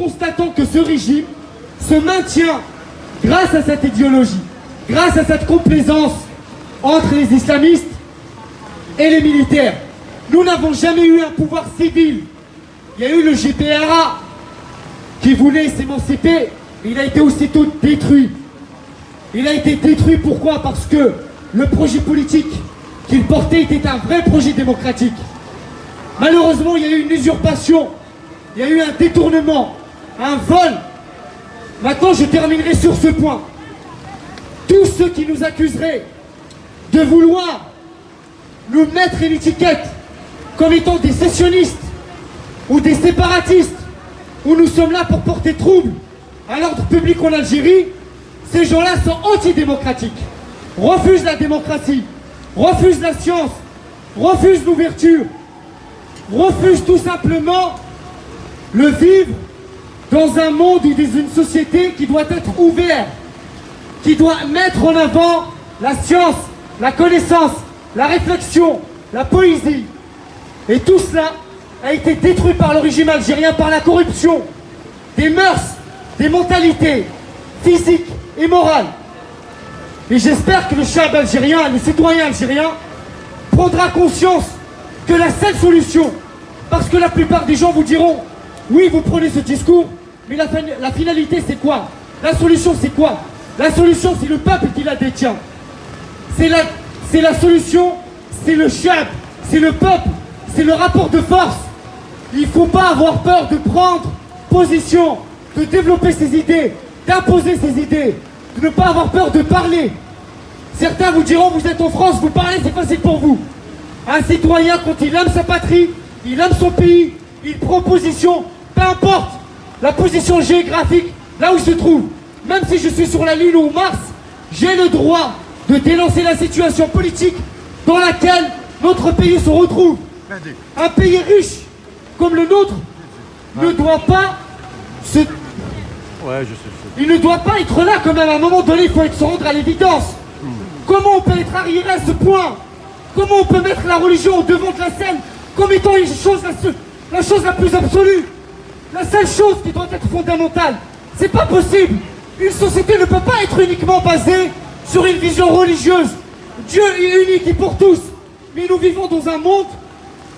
constatons que ce régime se maintient grâce à cette idéologie, grâce à cette complaisance entre les islamistes et les militaires. Nous n'avons jamais eu un pouvoir civil. Il y a eu le GPRA qui voulait s'émanciper, mais il a été aussitôt détruit. Il a été détruit pourquoi? Parce que le projet politique qu'il portait était un vrai projet démocratique. Malheureusement, il y a eu une usurpation, il y a eu un détournement, un vol. Maintenant, je terminerai sur ce point. Tous ceux qui nous accuseraient de vouloir nous mettre une étiquette comme étant des sécessionnistes ou des séparatistes, où nous sommes là pour porter trouble à l'ordre public en Algérie, ces gens-là sont antidémocratiques, refusent la démocratie, refusent la science, refusent l'ouverture, refusent tout simplement le vivre dans un monde ou dans une société qui doit être ouverte, qui doit mettre en avant la science, la connaissance, la réflexion, la poésie. Et tout cela a été détruit par le régime algérien, par la corruption, des mœurs, des mentalités physiques et morales. Et j'espère que le chab algérien, le citoyen algérien, prendra conscience que la seule solution, parce que la plupart des gens vous diront, oui, vous prenez ce discours, mais la finalité c'est quoi? La solution c'est quoi? La solution c'est le peuple qui la détient. C'est la solution, c'est le chab, c'est le peuple, c'est le rapport de force. Il ne faut pas avoir peur de prendre position, de développer ses idées, d'imposer ses idées, de ne pas avoir peur de parler. Certains vous diront, vous êtes en France, vous parlez, c'est facile pour vous. Un citoyen, quand il aime sa patrie, il aime son pays, il prend position, peu importe la position géographique, là où il se trouve. Même si je suis sur la Lune ou Mars, j'ai le droit de dénoncer la situation politique dans laquelle notre pays se retrouve. Un pays riche comme le nôtre ne doit pas se... Il ne doit pas être là quand même. À un moment donné, il faut se rendre à l'évidence. Comment on peut être arriéré à ce point? Comment on peut mettre la religion au devant de la scène comme étant la chose la plus absolue? La seule chose qui doit être fondamentale. C'est pas possible. Une société ne peut pas être uniquement basée sur une vision religieuse. Dieu est unique et pour tous. Mais nous vivons dans un monde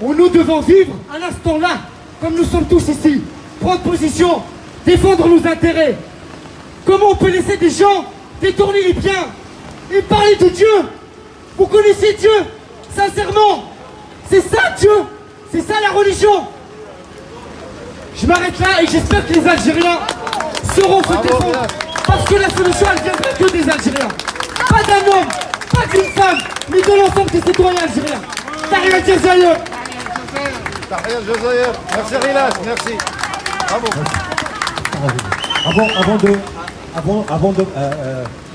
où nous devons vivre à l'instant là, comme nous sommes tous ici. Prendre position, défendre nos intérêts. Comment on peut laisser des gens détourner les biens et parler de Dieu? Vous connaissez Dieu? Sincèrement, c'est ça Dieu? C'est ça la religion? Je m'arrête là et j'espère que les Algériens sauront se défendre. Parce que la solution, elle viendra que des Algériens. Pas d'un homme, pas d'une femme, mais de l'ensemble des citoyens algériens. Tahia al-Jazaïr. Tahia al-Jazaïr. Merci Rilas, merci. Bravo.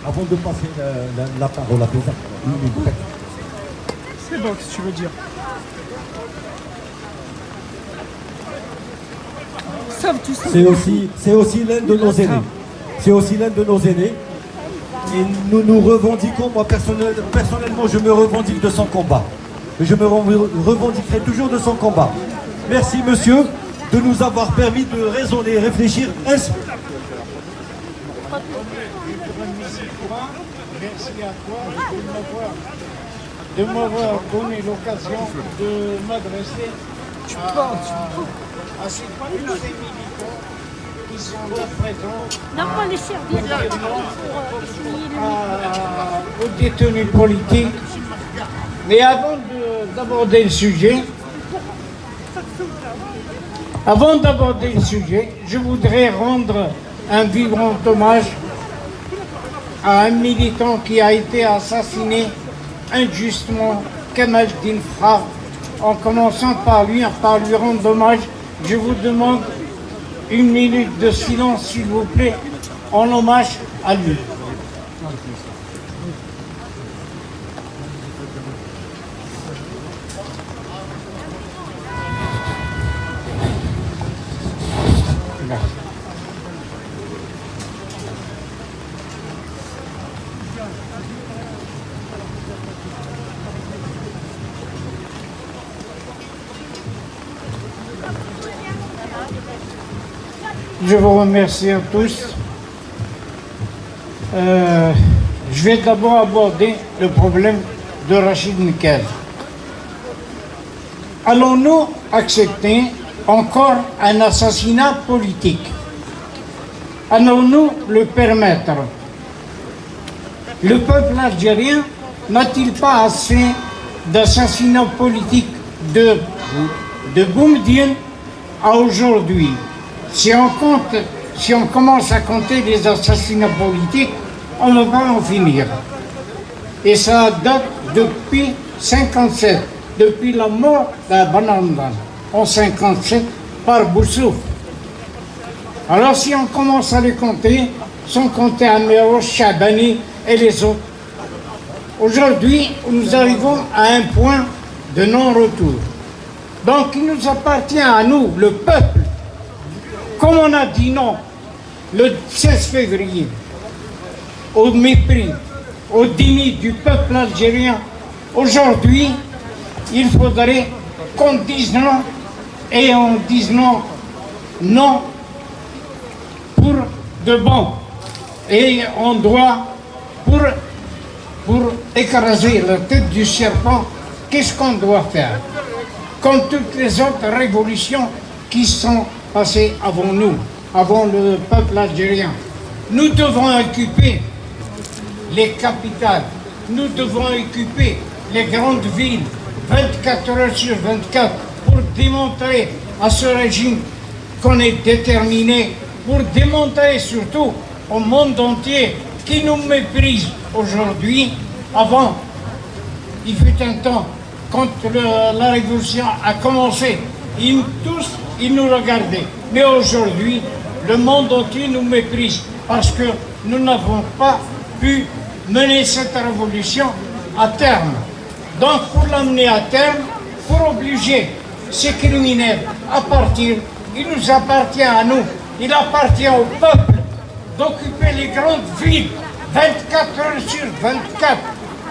Avant de passer la parole à Pézard, C'est bon, qu'est-ce que tu veux dire? c'est aussi l'un de nos aînés. C'est aussi l'un de nos aînés. Et nous revendiquons, moi personnellement, je me revendique de son combat. Je me revendiquerai toujours de son combat. Merci monsieur de nous avoir permis de raisonner et réfléchir ainsi. Merci à toi de m'avoir donné l'occasion de m'adresser à ces militants qui sont là présents. Non, pas les servir Aux détenus politiques. Mais avant d'aborder le sujet, je voudrais rendre un vibrant hommage à un militant qui a été assassiné injustement, Kamal Dinfra, en commençant par lui rendre hommage. Je vous demande 1 minute de silence, s'il vous plaît, en hommage à lui. Je vous remercie à tous. Je vais d'abord aborder le problème de Rachid Nkel. Allons-nous accepter encore un assassinat politique? Allons-nous le permettre? Le peuple algérien n'a-t-il pas assez d'assassinats politiques de Boumediene à aujourd'hui? Si on commence à compter les assassinats politiques, on ne va pas en finir. Et ça date depuis 1957, depuis la mort d'Abanandan en 1957 par Boussouf. Alors si on commence à les compter, sans compter Amero, Chabani et les autres, aujourd'hui nous arrivons à un point de non-retour. Donc il nous appartient à nous, le peuple, comme on a dit non le 16 février, au mépris, au déni du peuple algérien, aujourd'hui, il faudrait qu'on dise non, et on dise non, non, pour de bon. Et on doit, pour écraser la tête du serpent, qu'est-ce qu'on doit faire? Comme toutes les autres révolutions qui sont passées avant nous, avant le peuple algérien. Nous devons occuper les capitales, nous devons occuper les grandes villes 24 heures sur 24 pour démontrer à ce régime qu'on est déterminé, pour démontrer surtout au monde entier qui nous méprise aujourd'hui. Avant, il fut un temps, quand la révolution a commencé, tous ils nous regardaient. Mais aujourd'hui, le monde entier nous méprise parce que nous n'avons pas pu mener cette révolution à terme. Donc pour l'amener à terme, pour obliger ces criminels à partir, il nous appartient à nous, il appartient au peuple d'occuper les grandes villes 24 heures sur 24,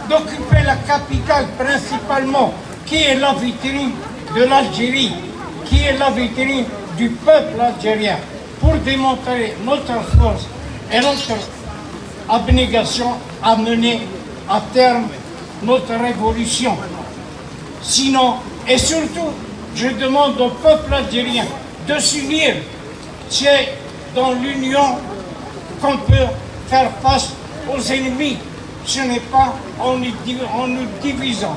d'occuper la capitale principalement, qui est la vitrine de l'Algérie, qui est la vitrine du peuple algérien, pour démontrer notre force et notre abnégation à mener à terme notre révolution. Sinon, et surtout, je demande au peuple algérien de s'unir. C'est dans l'union qu'on peut faire face aux ennemis. Ce n'est pas en nous divisant.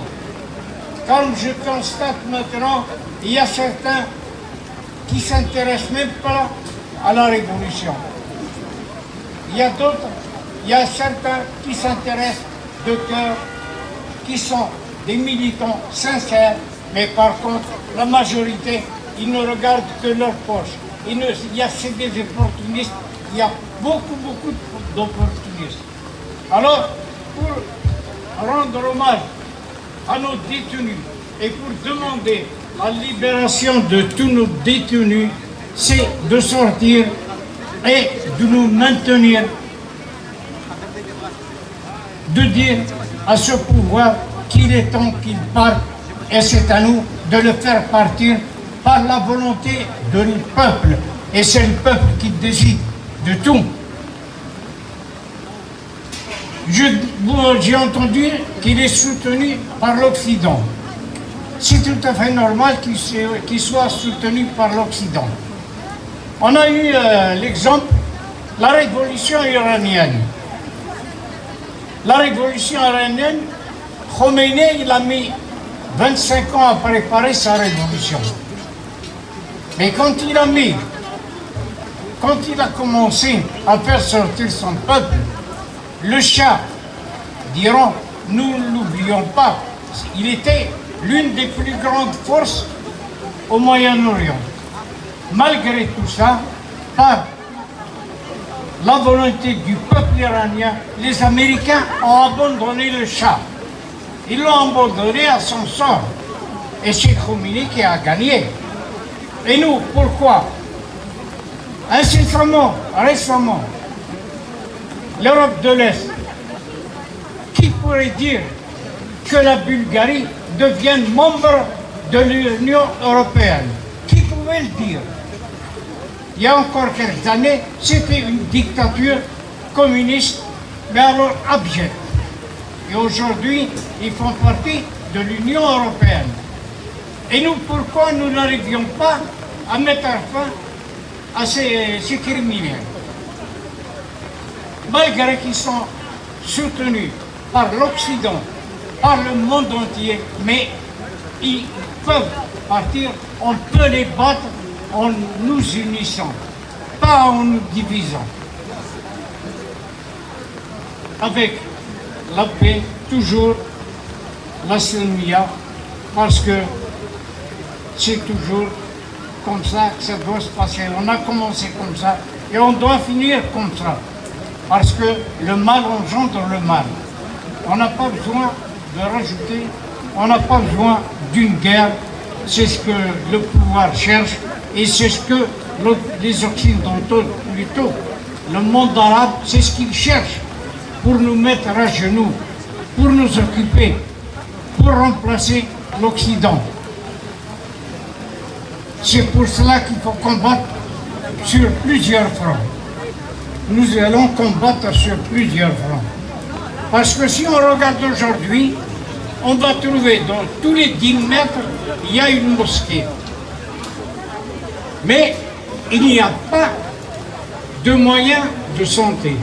Comme je constate maintenant, il y a certains qui ne s'intéressent même pas à la révolution. Il y a d'autres, il y a certains qui s'intéressent de cœur, qui sont des militants sincères, mais par contre, la majorité, ils ne regardent que leur poche. Il y a des opportunistes, il y a beaucoup d'opportunistes. Alors, pour rendre hommage à nos détenus et pour demander la libération de tous nos détenus, c'est de sortir et de nous maintenir, de dire à ce pouvoir qu'il est temps qu'il parte, et c'est à nous de le faire partir par la volonté du peuple, et c'est le peuple qui décide de tout. J'ai entendu qu'il est soutenu par l'Occident. C'est tout à fait normal qu'il soit soutenu par l'Occident. On a eu l'exemple, la révolution iranienne. La révolution iranienne, Khomeini, il a mis 25 ans à préparer sa révolution. Mais quand il a commencé à faire sortir son peuple, le Shah d'Iran, nous ne l'oublions pas, il était l'une des plus grandes forces au Moyen-Orient. Malgré tout ça, par la volonté du peuple iranien, les Américains ont abandonné le Shah. Ils l'ont abandonné à son sort. Et c'est Khomeini qui a gagné. Et nous, pourquoi? Incessamment, récemment, l'Europe de l'Est, qui pourrait dire que la Bulgarie devienne membre de l'Union européenne? Qui pouvait le dire? il y a encore quelques années, c'était une dictature communiste, mais alors abjecte. Et aujourd'hui, ils font partie de l'Union européenne. Et nous, pourquoi nous n'arrivions pas à mettre fin à ces criminels? Malgré qu'ils sont soutenus par l'Occident, par le monde entier, mais ils peuvent partir, on peut les battre en nous unissant, pas en nous divisant. Avec la paix, toujours la Selmia, parce que c'est toujours comme ça que ça doit se passer. On a commencé comme ça et on doit finir comme ça. Parce que le mal engendre le mal. On n'a pas besoin de rajouter, on n'a pas besoin d'une guerre. C'est ce que le pouvoir cherche et c'est ce que les Occidentaux, plutôt, le monde arabe, c'est ce qu'ils cherchent pour nous mettre à genoux, pour nous occuper, pour remplacer l'Occident. C'est pour cela qu'il faut combattre sur plusieurs fronts. Nous allons combattre sur plusieurs fronts. Parce que si on regarde aujourd'hui, on va trouver dans tous les 10 mètres, il y a une mosquée. Mais il n'y a pas de moyens de santé.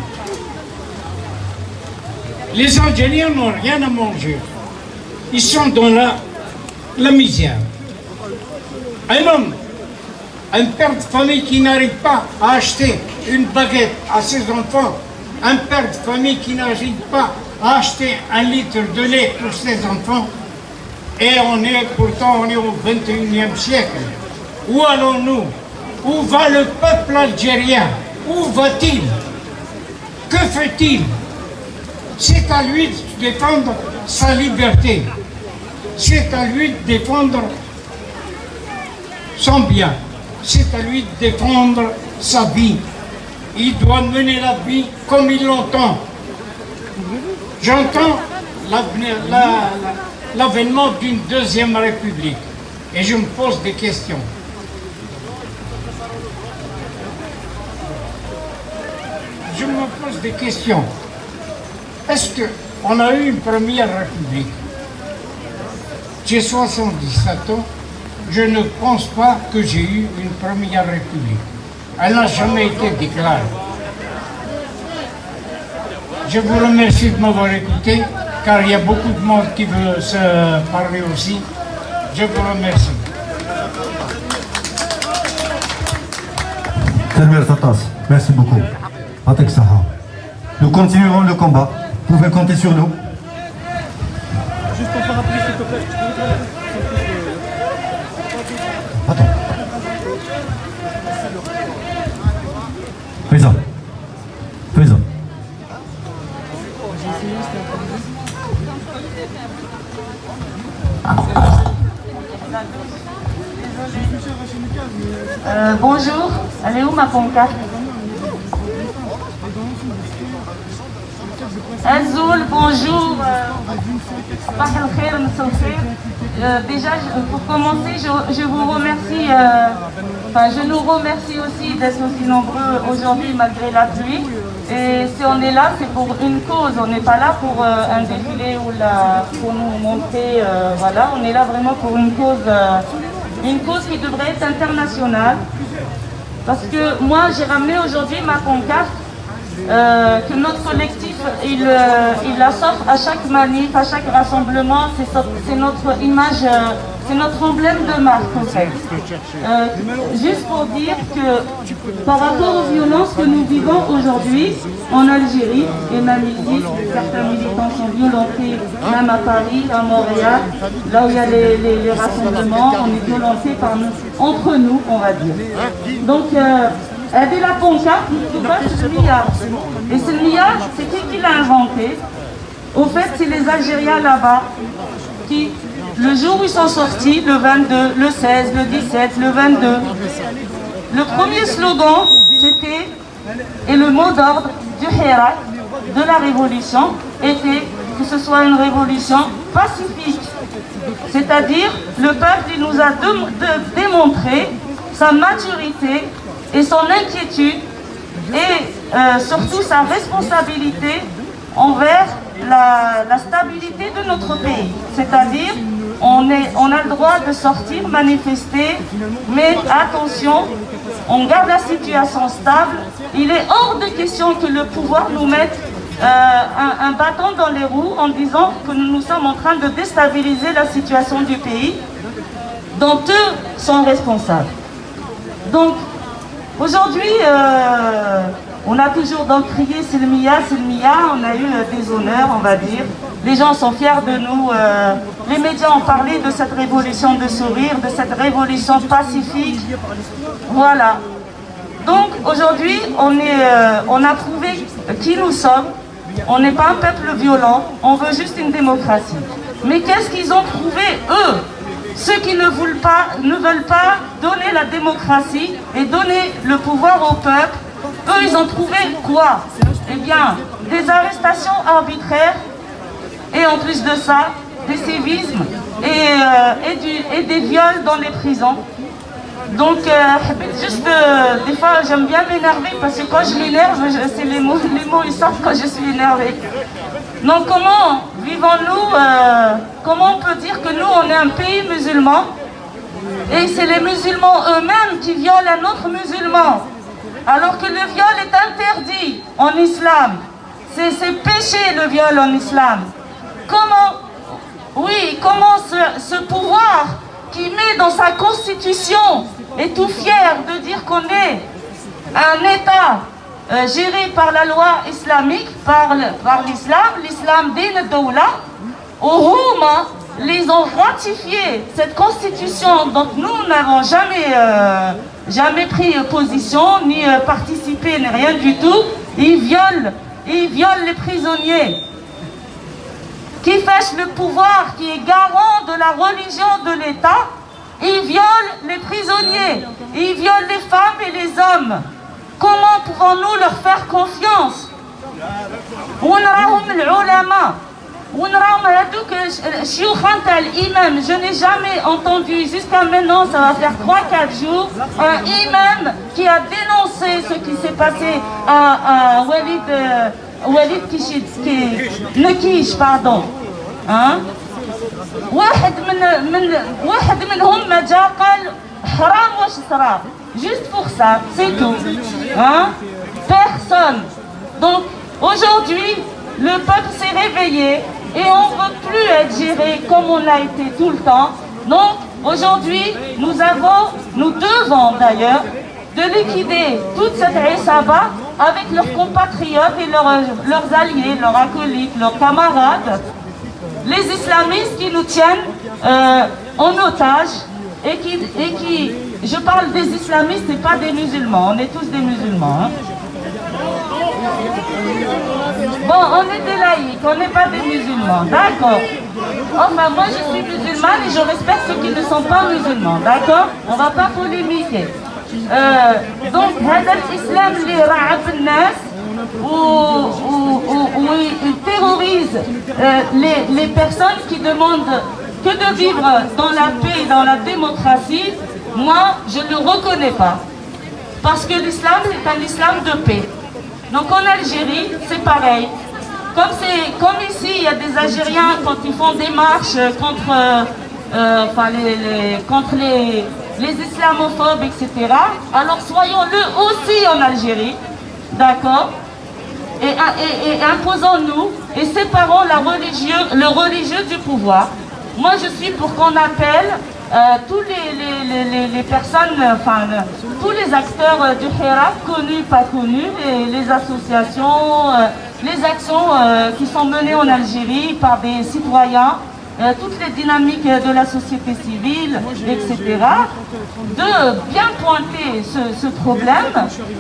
Les Algériens n'ont rien à manger. Ils sont dans la misère. Un homme, un père de famille qui n'arrive pas à acheter une baguette à ses enfants, un père de famille qui n'arrive pas à acheter 1 litre de lait pour ses enfants, et pourtant on est au 21e siècle. Où allons-nous? Où va le peuple algérien? Où va-t-il? Que fait-il? C'est à lui de défendre sa liberté. C'est à lui de défendre son bien. C'est à lui de défendre sa vie. Il doit mener la vie comme il l'entend. J'entends l'avènement d'une deuxième république et je me pose des questions. Je me pose des questions. Est-ce qu'on a eu une première république? J'ai 77 ans. Je ne pense pas que j'ai eu une première république. Elle n'a jamais été déclarée. Je vous remercie de m'avoir écouté, car il y a beaucoup de monde qui veut se parler aussi. Je vous remercie. Telmer Tatas, merci beaucoup. Patek Saha. Nous continuerons le combat. Vous pouvez compter sur nous. Juste pour faire appeler, s'il te plaît. Attends. Fais-en. Fais-en. Bonjour, elle est où ma pancarte? Azoul, bonjour. Déjà, pour commencer, je vous remercie, je nous remercie aussi d'être aussi nombreux aujourd'hui malgré la pluie. Et si on est là, c'est pour une cause. On n'est pas là pour un défilé ou pour nous montrer. Voilà, on est là vraiment pour une cause qui devrait être internationale. Parce que moi, j'ai ramené aujourd'hui ma pancarte. Que notre collectif, il la sort à chaque manif, à chaque rassemblement, c'est notre image, c'est notre emblème de marque en fait. Juste pour dire que par rapport aux violences que nous vivons aujourd'hui en Algérie, et même ici, certains militants sont violentés, même à Paris, à Montréal, là où il y a les rassemblements, on est violentés entre nous, on va dire. Donc, elle est la pancarte, c'est le MIA. Et ce MIA, c'est qui l'a inventé? Au fait, c'est les Algériens là-bas qui, le jour où ils sont sortis, le 22, le 16, le 17, le 22, le premier slogan, c'était, et le mot d'ordre du Hirak, de la révolution, était que ce soit une révolution pacifique. C'est-à-dire, le peuple il nous a démontré sa maturité et son inquiétude et surtout sa responsabilité envers la stabilité de notre pays. C'est-à-dire, on a le droit de sortir, manifester, mais attention, on garde la situation stable. Il est hors de question que le pouvoir nous mette un bâton dans les roues en disant que nous sommes en train de déstabiliser la situation du pays dont eux sont responsables. Donc, aujourd'hui, on a toujours donc crié Silmiya, Silmiya, on a eu des honneurs, on va dire. Les gens sont fiers de nous. Les médias ont parlé de cette révolution de sourire, de cette révolution pacifique. Voilà. Donc aujourd'hui, on a prouvé qui nous sommes. On n'est pas un peuple violent, on veut juste une démocratie. Mais qu'est-ce qu'ils ont prouvé, eux? Ceux qui ne veulent pas donner la démocratie et donner le pouvoir au peuple, eux, ils ont trouvé quoi? Eh bien, des arrestations arbitraires et en plus de ça, des sévices et des viols dans les prisons. Donc, juste, des fois, j'aime bien m'énerver parce que quand je m'énerve, c'est les mots ils sortent quand je suis énervée. Donc, comment vivons-nous, comment on peut dire que nous, on est un pays musulman et c'est les musulmans eux-mêmes qui violent un autre musulman, alors que le viol est interdit en islam. C'est péché le viol en islam. Comment ce pouvoir qui met dans sa constitution est tout fier de dire qu'on est un État géré par la loi islamique, par l'islam din doula, Huma, les ont ratifié cette constitution, donc nous n'avons jamais pris position, ni participé, ni rien du tout. Ils violent les prisonniers, qui fâchent le pouvoir, qui est garant de la religion de l'État. Ils violent les prisonniers, ils violent les femmes et les hommes. Comment pouvons-nous leur faire confiance? Je n'ai jamais entendu, jusqu'à maintenant, ça va faire 3-4 jours, un imam qui a dénoncé ce qui s'est passé à Walid Nekish, pardon. Hein? واحد منهم ما جا قال حرام واش صرا. Juste pour ça, c'est tout. Hein? Personne. Donc aujourd'hui, le peuple s'est réveillé et on ne veut plus être géré comme on l'a été tout le temps. Donc aujourd'hui, nous devons d'ailleurs de liquider toute cette Issaba avec leurs compatriotes et leurs alliés, leurs acolytes, leurs camarades, les islamistes qui nous tiennent en otage et qui, je parle des islamistes et pas des musulmans, on est tous des musulmans. Hein. Bon, on est des laïcs, on n'est pas des musulmans, d'accord. Enfin, moi je suis musulmane et je respecte ceux qui ne sont pas musulmans, d'accord. On ne va pas polémiquer. Donc, l'islam les ra'ab al-nas où il terrorise les personnes qui demandent que de vivre dans la paix et dans la démocratie, moi je ne le reconnais pas. Parce que l'islam est un islam de paix. Donc en Algérie, c'est pareil. Comme ici, il y a des Algériens quand ils font des marches contre les islamophobes, etc. Alors soyons-le aussi en Algérie, d'accord, et imposons-nous et séparons le religieux du pouvoir. Moi, je suis pour qu'on appelle tous les personnes, tous les acteurs du Hirak, connus, pas connus, les associations, les actions qui sont menées en Algérie par des citoyens, toutes les dynamiques de la société civile, etc., de bien pointer ce problème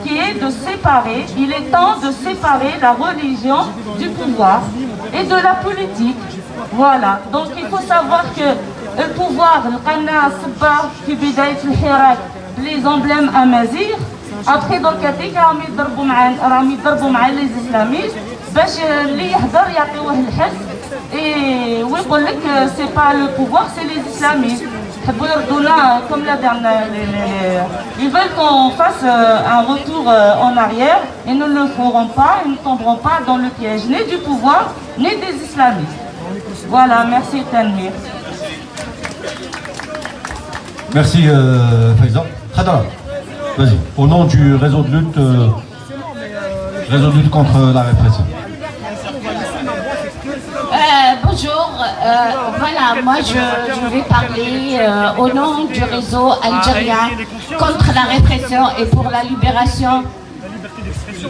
qui est de séparer, il est temps de séparer la religion du pouvoir et de la politique. Voilà, donc il faut savoir que le pouvoir, le Qanna Sabba, qui bidayt le Hirak, les emblèmes amazigh, après donc راهم يضربوا مع les islamistes باش اللي يحضر يعطيوه الحس et ويقول لك c'est pas le pouvoir, c'est les islamistes. comme la dernière, ils veulent qu'on fasse un retour en arrière et nous ne le ferons pas, et nous ne tomberons pas dans le piège ni du pouvoir, ni des islamistes. Voilà, merci Tanmir. Merci Faiza. Khadra, vas-y, au nom du réseau de lutte contre la répression. Bonjour, voilà, moi je vais parler au nom du réseau algérien contre la répression et pour la libération.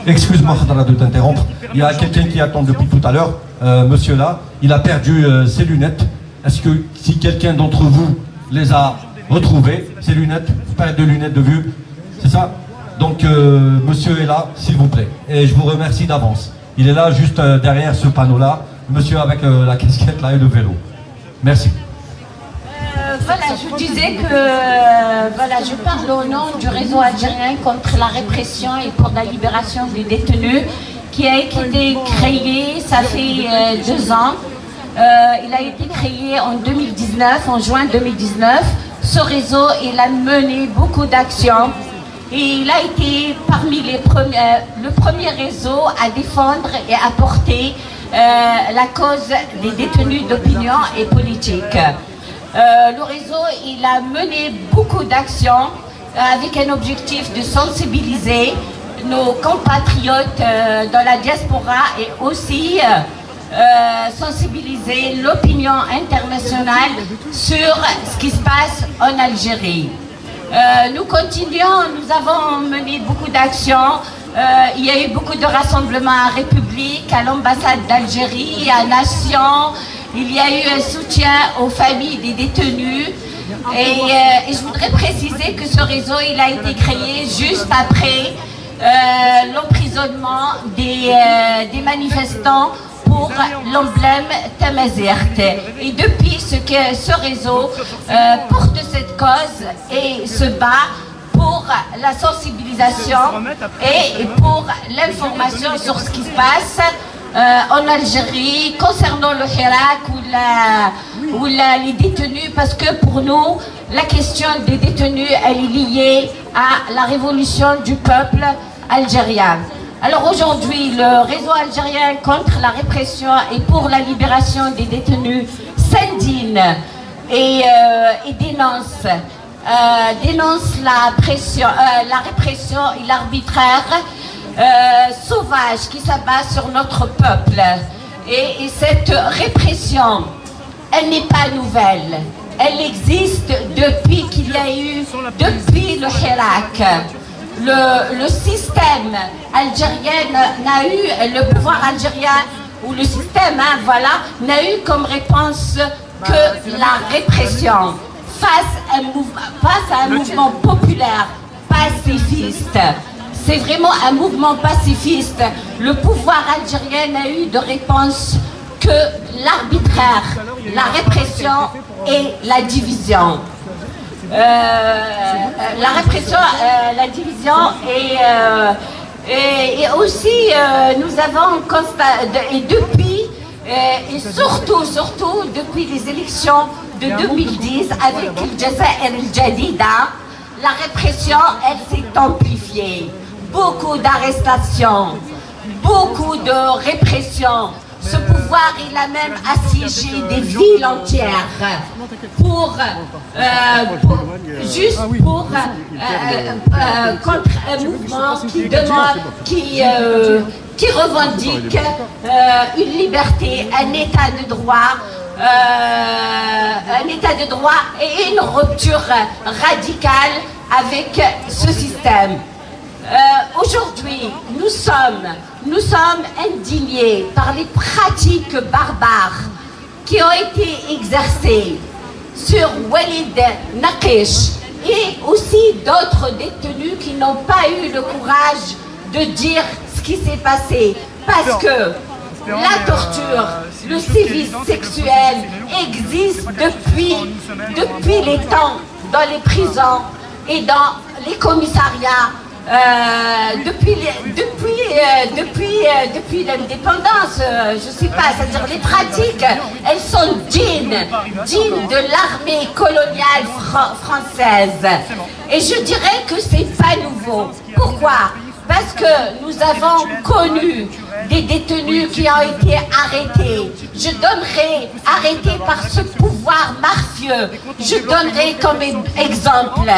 Excuse-moi Khadra de t'interrompre, il y a quelqu'un qui attend depuis tout à l'heure, monsieur là, il a perdu ses lunettes. Est-ce que si quelqu'un d'entre vous les a retrouvées, ses lunettes, paire de lunettes de vue, c'est ça? Donc monsieur est là, s'il vous plaît, et je vous remercie d'avance. Il est là juste derrière ce panneau-là, monsieur avec la casquette là et le vélo. Merci. Voilà, je disais que voilà, je parle au nom du réseau algérien contre la répression et pour la libération des détenus qui a été créé, ça fait 2 ans. Il a été créé en 2019, en juin 2019. Ce réseau, il a mené beaucoup d'actions et il a été parmi les le premier réseau à défendre et à porter la cause des détenus d'opinion et politique. Le réseau, il a mené beaucoup d'actions avec un objectif de sensibiliser nos compatriotes dans la diaspora et aussi sensibiliser l'opinion internationale sur ce qui se passe en Algérie. Nous continuons, nous avons mené beaucoup d'actions. Il y a eu beaucoup de rassemblements à République, à l'ambassade d'Algérie, à Nation. Il y a eu un soutien aux familles des détenus. Et je voudrais préciser que ce réseau, il a été créé juste après l'emprisonnement des manifestants pour l'emblème Tamazirt. Et depuis ce réseau porte cette cause et se bat pour la sensibilisation et pour l'information sur ce qui se passe en Algérie concernant le Hirak ou les détenus, parce que pour nous, la question des détenus, elle est liée à la révolution du peuple algérien. Alors aujourd'hui, le réseau algérien contre la répression et pour la libération des détenus s'indigne et dénonce la répression et l'arbitraire sauvage qui s'abat sur notre peuple. Et cette répression, elle n'est pas nouvelle. Elle existe depuis qu'il y a eu, depuis le Hirak. Le système algérien n'a eu, le pouvoir algérien, ou le système, n'a eu comme réponse que la répression face à un mouvement populaire, pacifiste. C'est vraiment un mouvement pacifiste. Le pouvoir algérien n'a eu de réponse que l'arbitraire, la répression et la division. La répression, la division et aussi nous avons constaté, et depuis, et surtout depuis les élections de 2010 avec le Jazair el-Jadida, la répression, elle s'est amplifiée. Beaucoup d'arrestations, beaucoup de répression. Ce pouvoir, il a même assiégé des villes entières contre un mouvement qui revendique une liberté, un état de droit et une rupture radicale avec ce système. Aujourd'hui, nous sommes indignés par les pratiques barbares qui ont été exercées sur Walid Nakish et aussi d'autres détenus qui n'ont pas eu le courage de dire ce qui s'est passé. Parce que la torture, le sévice sexuel existe depuis les temps dans les prisons et dans les commissariats. Depuis depuis l'indépendance, je sais pas, c'est-à-dire les pratiques, elles sont dignes de l'armée coloniale française. Et je dirais que c'est pas nouveau. Pourquoi? Parce que nous avons connu des détenus qui ont été arrêtés. Je donnerai, arrêtés par ce pouvoir mafieux, je donnerai comme exemple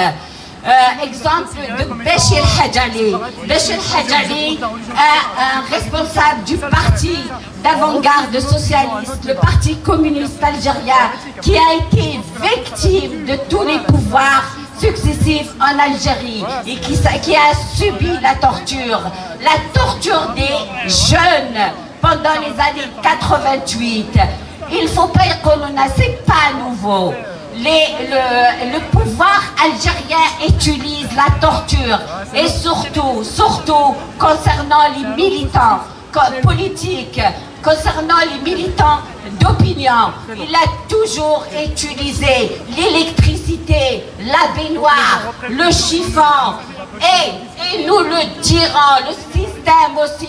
de Béchir Hadjali. Béchir Hadjali, un responsable du parti d'avant-garde socialiste, le parti communiste algérien, qui a été victime de tous les pouvoirs successifs en Algérie et qui a subi la torture des jeunes pendant les années 88. Il ne faut pas qu'on en a, c'est pas nouveau. Le pouvoir algérien utilise la torture et surtout concernant les militants politiques, concernant les militants d'opinion. Il a toujours utilisé l'électricité, la baignoire, le chiffon et nous le dirons, le système aussi,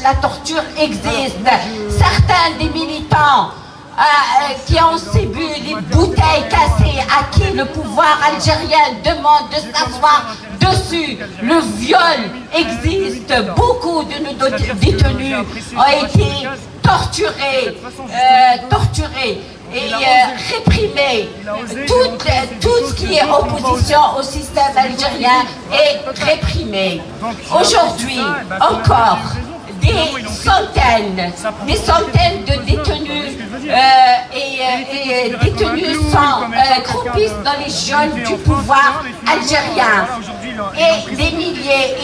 la torture existe. Certains des militants qui ont subi les bouteilles cassées, à qui le pouvoir algérien demande de s'asseoir dessus. Le viol existe. Beaucoup de nos détenus ont été torturés et réprimés. Tout ce qui est opposition au système algérien est réprimé. Aujourd'hui, encore, des centaines de détenus détenus croupissent dans les jeunes du pouvoir algérien. Et des milliers,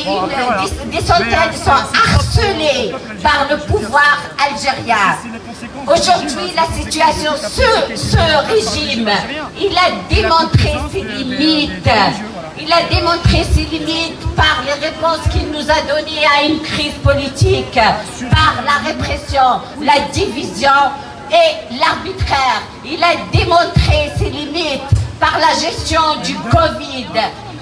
des centaines sont harcelés par le pouvoir algérien. Aujourd'hui, la situation, ce régime, il a démontré ses limites. Il a démontré ses limites par les réponses qu'il nous a données à une crise politique, par la répression, la division et l'arbitraire. Il a démontré ses limites par la gestion du Covid.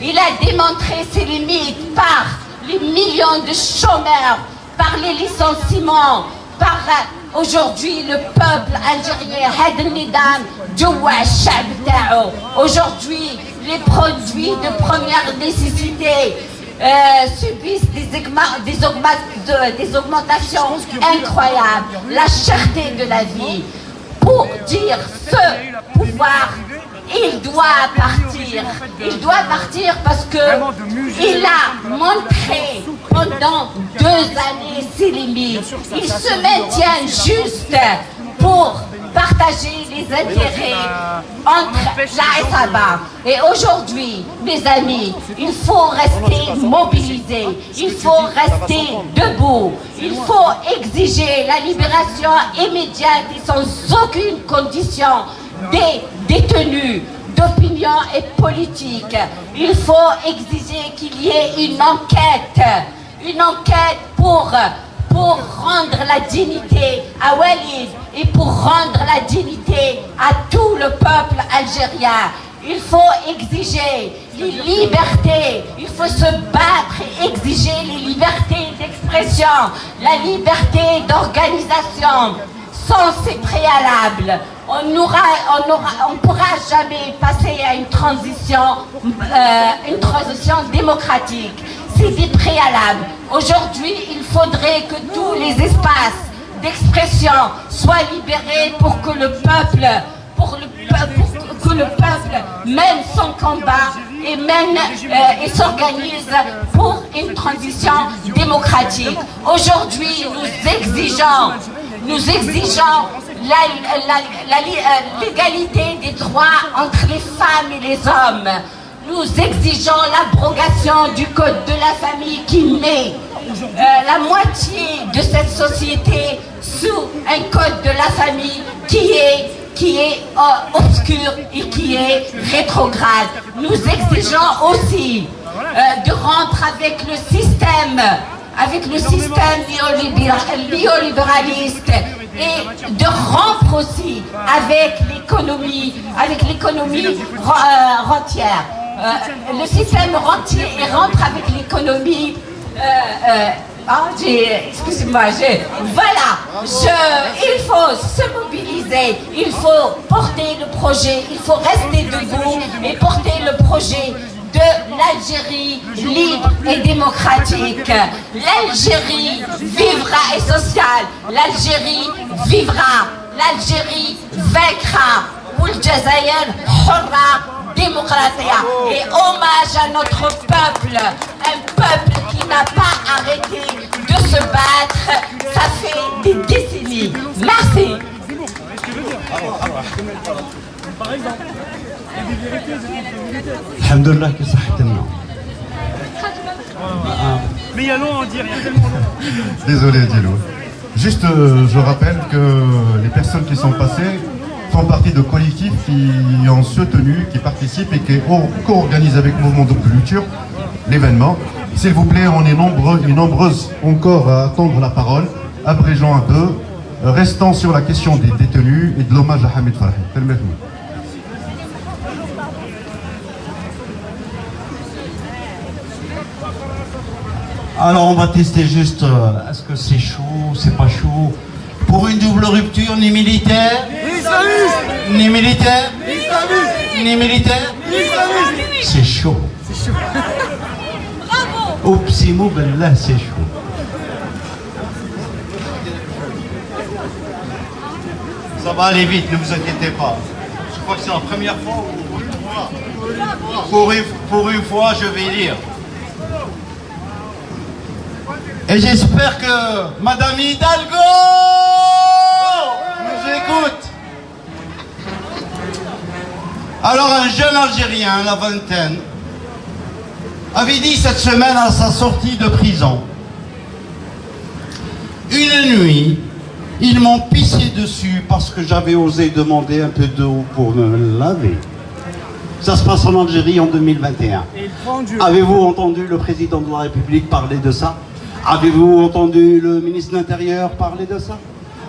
Il a démontré ses limites par les millions de chômeurs, par les licenciements, par aujourd'hui le peuple algérien. Aujourd'hui, les produits de première nécessité subissent des augmentations incroyables, la cherté de la vie. Pour dire ce pouvoir, il doit partir. Il doit partir parce que il a montré pendant 2 années ses limites. Il se maintient juste pour partager les intérêts entre la Esaba. Et aujourd'hui, mes amis, il faut rester mobilisé, il faut rester debout, il faut exiger la libération immédiate et sans aucune condition des détenus d'opinion et politique. Il faut exiger qu'il y ait une enquête pour rendre la dignité à Walid et pour rendre la dignité à tout le peuple algérien. Il faut exiger les libertés, il faut se battre et exiger les libertés d'expression, la liberté d'organisation. Sans ces préalables, on ne pourra jamais passer à une transition démocratique. C'est des préalables. Aujourd'hui, il faudrait que tous les espaces d'expression soient libérés pour que le peuple mène son combat et s'organise pour une transition démocratique. Aujourd'hui, nous exigeons l'égalité des droits entre les femmes et les hommes. Nous exigeons l'abrogation du code de la famille qui met la moitié de cette société sous un code de la famille qui est obscur et qui est rétrograde. Nous exigeons aussi de rompre avec le système néolibéraliste et de rompre aussi avec l'économie rentière. Le système rentier et rentre avec l'économie Excusez-moi, voilà, il faut se mobiliser, il faut porter le projet, il faut rester debout et porter le projet de l'Algérie libre et démocratique. L'Algérie vivra et sociale, l'Algérie vivra, l'Algérie vaincra. والجزائر حرة démocratie et hommage à notre peuple, un peuple qui n'a pas arrêté de se battre, ça fait des décennies. Merci. Alhamdulillah que صحتنا. Mais il y a long à en dire, il y a tellement long. Désolé Diallo. Juste, je rappelle que les personnes qui sont passées font partie de collectifs qui ont soutenu, qui participent et qui co-organisent avec le mouvement de culture l'événement. S'il vous plaît, on est nombreux et nombreuses encore à attendre la parole. Abrégeons un peu, restons sur la question des détenus et de l'hommage à Hamid Farhi. Permettez-moi. Alors on va tester juste, est-ce que c'est chaud, c'est pas chaud. Pour une double rupture, ni militaire, ni militaire, ni militaire, c'est chaud. Oupsimou billah, c'est chaud. Ça va aller vite, ne vous inquiétez pas. Je crois que c'est la première fois où pour une fois je vais lire. Et j'espère que Madame Hidalgo nous écoute. Alors un jeune Algérien, la vingtaine, avait dit cette semaine à sa sortie de prison: une nuit, ils m'ont pissé dessus parce que j'avais osé demander un peu d'eau pour me laver. Ça se passe en Algérie en 2021. Avez-vous entendu le président de la République parler de ça? Avez-vous entendu le ministre de l'Intérieur parler de ça?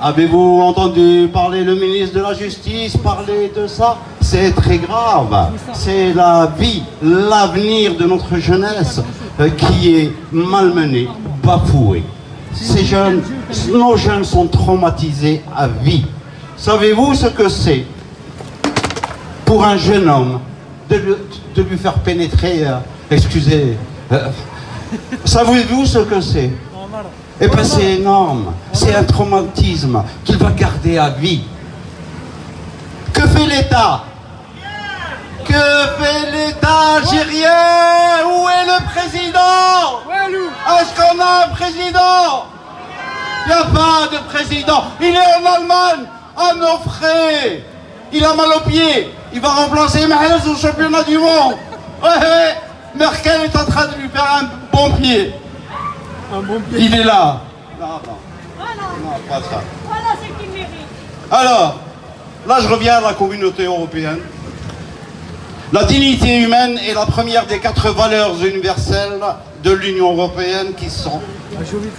Avez-vous entendu parler le ministre de la Justice parler de ça? C'est très grave. C'est la vie, l'avenir de notre jeunesse qui est malmenée, bafouée. Ces jeunes, nos jeunes sont traumatisés à vie. Savez-vous ce que c'est pour un jeune homme de lui faire pénétrer, savez-vous ce que c'est? Eh bien c'est énorme, c'est un traumatisme qu'il va garder à vie. Que fait l'État? Que fait l'État algérien? Où est le président? Est-ce qu'on a un président? Il n'y a pas de président. Il est en Allemagne, à nos frais. Il a mal aux pieds. Il va remplacer Mahrez au championnat du monde. Ouais. Merkel est en train de lui faire un bon pied. Un bon pied. Il est là. Non, Voilà. non, pas ça. Voilà ce qu'il mérite. Alors, là je reviens à la communauté européenne. La dignité humaine est la première des 4 valeurs universelles de l'Union européenne qui sont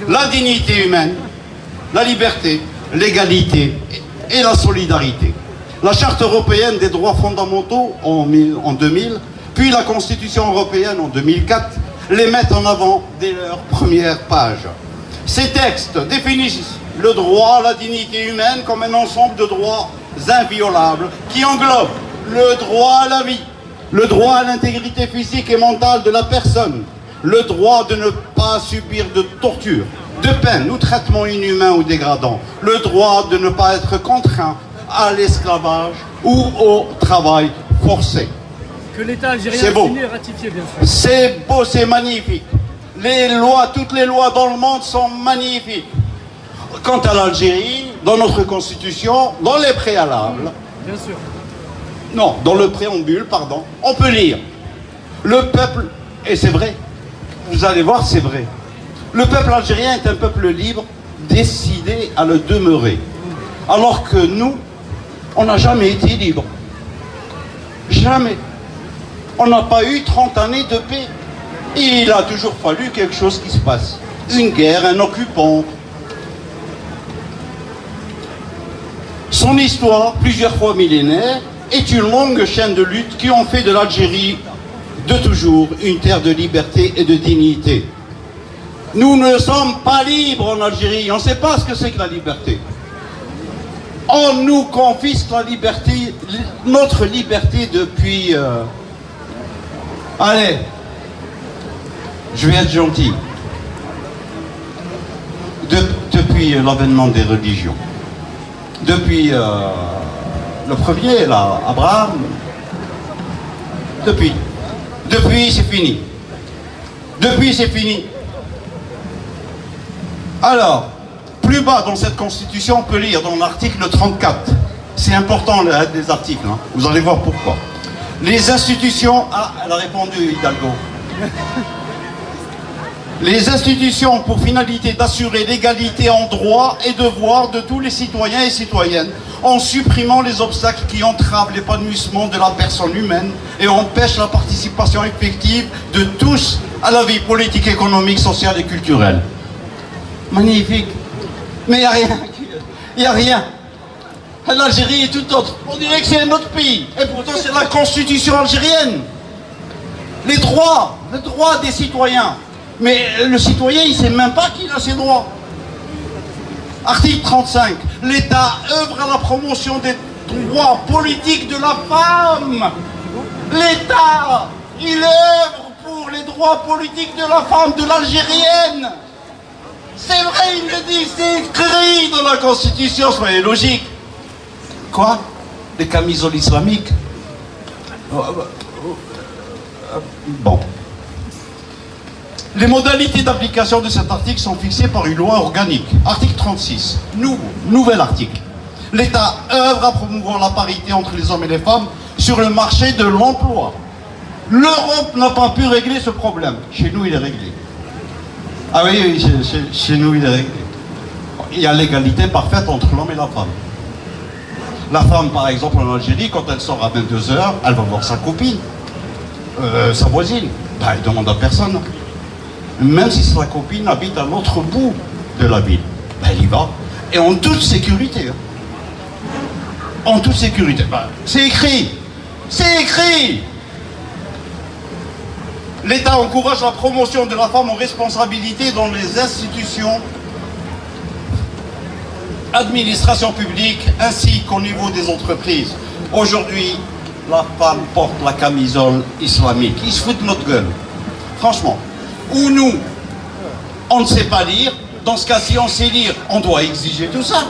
la dignité humaine, la liberté, l'égalité et la solidarité. La Charte européenne des droits fondamentaux en 2000, puis la Constitution européenne en 2004, les mettent en avant dès leur première page. Ces textes définissent le droit à la dignité humaine comme un ensemble de droits inviolables qui englobent le droit à la vie, le droit à l'intégrité physique et mentale de la personne, le droit de ne pas subir de torture, de peine ou traitement inhumain ou dégradant, le droit de ne pas être contraint à l'esclavage ou au travail forcé. Que l'État algérien C'est beau. a signé et ratifié, bien sûr. C'est beau, c'est magnifique. Les lois, toutes les lois dans le monde sont magnifiques. Quant à l'Algérie, dans notre constitution, dans les préalables, Bien sûr. non, dans le préambule, pardon, on peut lire. Le peuple, et c'est vrai, vous allez voir, c'est vrai. Le peuple algérien est un peuple libre, décidé à le demeurer. Alors que nous, on n'a jamais été libre. Jamais. On n'a pas eu 30 années de paix. Et il a toujours fallu quelque chose qui se passe. Une guerre, un occupant. Son histoire, plusieurs fois millénaire, est une longue chaîne de luttes qui ont fait de l'Algérie de toujours une terre de liberté et de dignité. Nous ne sommes pas libres en Algérie. On ne sait pas ce que c'est que la liberté. On nous confisque la liberté, notre liberté depuis... Allez, je vais être gentil. Depuis l'avènement des religions. Depuis le premier, là, Abraham. Depuis c'est fini. Depuis c'est fini. Alors, plus bas dans cette constitution, on peut lire dans l'article 34. C'est important les articles, hein. Vous allez voir pourquoi. Les institutions... Ah, elle a répondu, Hidalgo. Les institutions ont pour finalité d'assurer l'égalité en droits et devoirs de tous les citoyens et citoyennes, en supprimant les obstacles qui entravent l'épanouissement de la personne humaine et empêchent la participation effective de tous à la vie politique, économique, sociale et culturelle. Magnifique. Mais il n'y a rien. Il n'y a rien. L'Algérie est tout autre. On dirait que c'est un autre pays. Et pourtant, c'est la constitution algérienne. Les droits des citoyens. Mais le citoyen, il ne sait même pas qu'il a ses droits. Article 35. L'État œuvre à la promotion des droits politiques de la femme. L'État, il œuvre pour les droits politiques de la femme, de l'Algérienne. C'est vrai, il le dit, c'est écrit dans la Constitution, soyez logique. Quoi? Des camisoles islamiques? Bon. Les modalités d'application de cet article sont fixées par une loi organique. Article 36, nouvel article. L'État œuvre à promouvoir la parité entre les hommes et les femmes sur le marché de l'emploi. L'Europe n'a pas pu régler ce problème. Chez nous, il est réglé. Ah oui, chez nous, il est réglé. Il y a l'égalité parfaite entre l'homme et la femme. La femme, par exemple, en Algérie, quand elle sort à 22h, elle va voir sa copine, sa voisine. Ben, elle demande à personne. Même si sa copine habite à l'autre bout de la ville, ben, elle y va. Et en toute sécurité. En toute sécurité. Ben, c'est écrit. C'est écrit. L'État encourage la promotion de la femme en responsabilité dans les institutions, administration publique, ainsi qu'au niveau des entreprises. Aujourd'hui, la femme porte la camisole islamique. Ils se foutent de notre gueule. Franchement. Ou nous, on ne sait pas lire. Dans ce cas, si on sait lire, on doit exiger tout ça.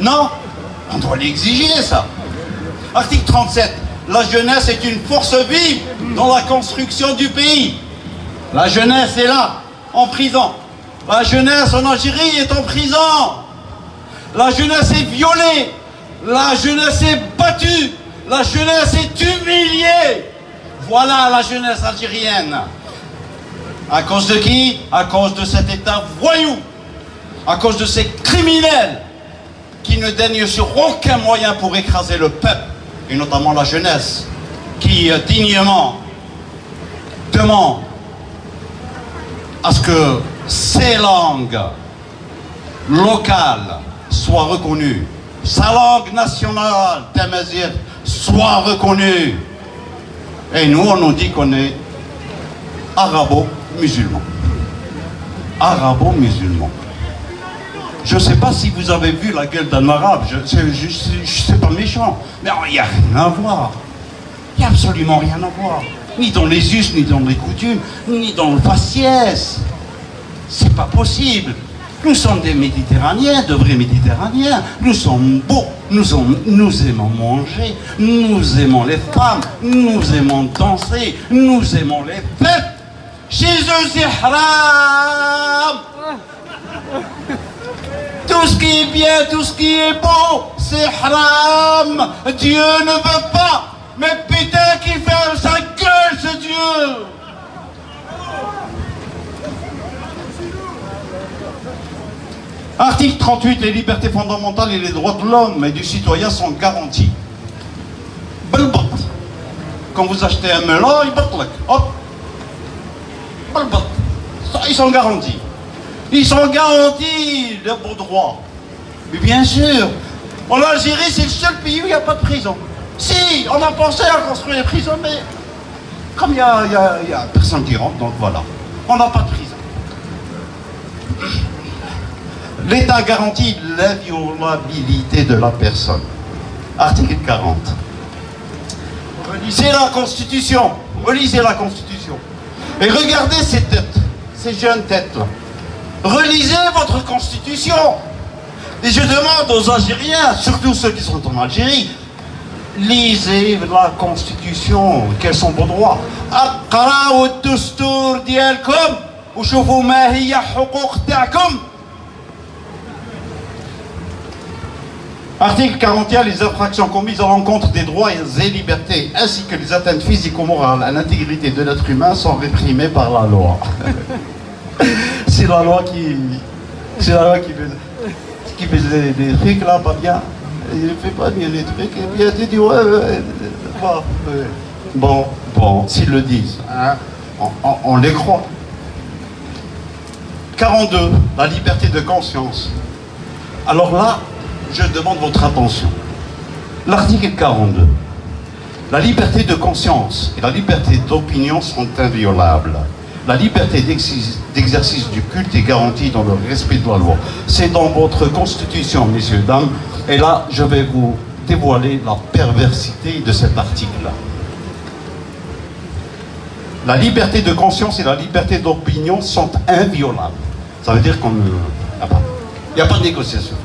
Non, on doit l'exiger, ça. Article 37. La jeunesse est une force vive dans la construction du pays. La jeunesse est là, en prison. La jeunesse en Algérie est en prison. La jeunesse est violée. La jeunesse est battue. La jeunesse est humiliée. Voilà la jeunesse algérienne. À cause de qui? À cause de cet État voyou. À cause de ces criminels qui ne daignent sur aucun moyen pour écraser le peuple, et notamment la jeunesse, qui dignement demande à ce que ces langues locales soient reconnues, sa langue nationale, Tamazight, soit reconnue. Et nous, on nous dit qu'on est arabo-musulmans. Arabo-musulmans. Je ne sais pas si vous avez vu la gueule d'un arabe, c'est pas méchant, mais il n'y a rien à voir. Il n'y a absolument rien à voir. Ni dans les us, ni dans les coutumes, ni dans le faciès. C'est pas possible. Nous sommes des Méditerranéens, de vrais Méditerranéens. Nous sommes beaux, nous aimons manger, nous aimons les femmes, nous aimons danser, nous aimons les fêtes. Chez eux, c'est haram. Tout ce qui est bien, tout ce qui est beau, c'est haram. Dieu ne veut pas. Mais putain, qu'il ferme sa gueule, ce Dieu. Article 38, les libertés fondamentales et les droits de l'homme et du citoyen sont garantis. Belbot. Quand vous achetez un melon, il bat. Hop. Belbot. Ils sont garantis. Ils sont garantis de beaux droits. Mais bien sûr, en Algérie, c'est le seul pays où il n'y a pas de prison. Si, on a pensé à construire des prisons, mais comme il y a personne qui rentre, donc voilà. On n'a pas de prison. L'État garantit l'inviolabilité de la personne. Article 40. Relisez la Constitution. Relisez la Constitution. Et regardez ces têtes, ces jeunes têtes-là. Relisez votre Constitution. Et je demande aux Algériens, surtout ceux qui sont en Algérie, lisez la Constitution. Quels sont vos droits? اقرأوا الدستور ديالكم وشوفوا ما هي حقوق تاعكم. Article 41, les infractions commises à l'encontre des droits et libertés, ainsi que les atteintes physiques ou morales à l'intégrité de l'être humain sont réprimées par la loi. C'est la loi qui... C'est la loi qui fait des trucs là, pas bien. Il ne fait pas bien les trucs, et bien tu dis ouais, bon, s'ils le disent, hein, on les croit. 42, la liberté de conscience. Alors là, je demande votre attention. L'article 42. La liberté de conscience et la liberté d'opinion sont inviolables. La liberté d'exercice du culte est garantie dans le respect de la loi. C'est dans votre constitution, messieurs, dames. Et là, je vais vous dévoiler la perversité de cet article-là. La liberté de conscience et la liberté d'opinion sont inviolables. Ça veut dire qu'on ne... Il n'y a pas de négociation.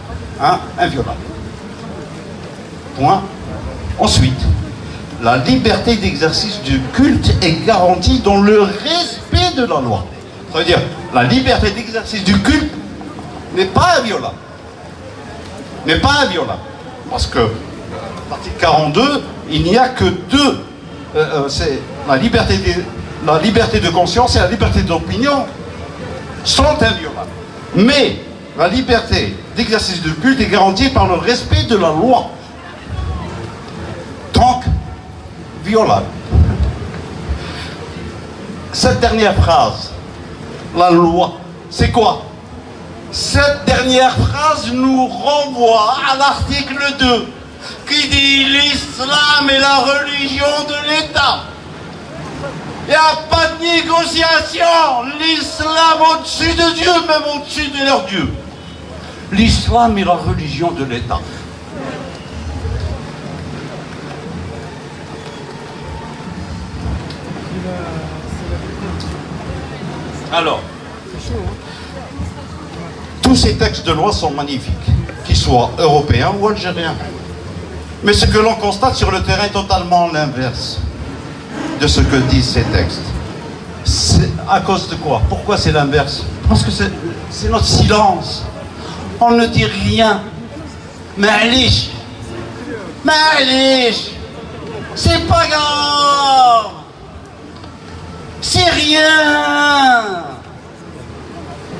Hein, inviolable. Point. Ensuite, la liberté d'exercice du culte est garantie dans le respect de la loi. Ça veut dire, la liberté d'exercice du culte n'est pas inviolable. N'est pas inviolable. Parce que, l'article 42, il n'y a que deux. C'est la liberté de conscience et la liberté d'opinion sont inviolables. Mais la liberté d'exercice du culte est garantie par le respect de la loi. Donc, violable. Cette dernière phrase, la loi, c'est quoi? Cette dernière phrase nous renvoie à l'article 2 qui dit l'islam est la religion de l'État. Il n'y a pas de négociation. L'islam au-dessus de Dieu, même au-dessus de leur Dieu. L'islam est la religion de l'État. Alors, tous ces textes de loi sont magnifiques, qu'ils soient européens ou algériens. Mais ce que l'on constate sur le terrain est totalement l'inverse de ce que disent ces textes. C'est à cause de quoi? Pourquoi c'est l'inverse? Parce que c'est notre silence. On ne dit rien. Ma'alish. Ma'alish. C'est pas grave. C'est rien.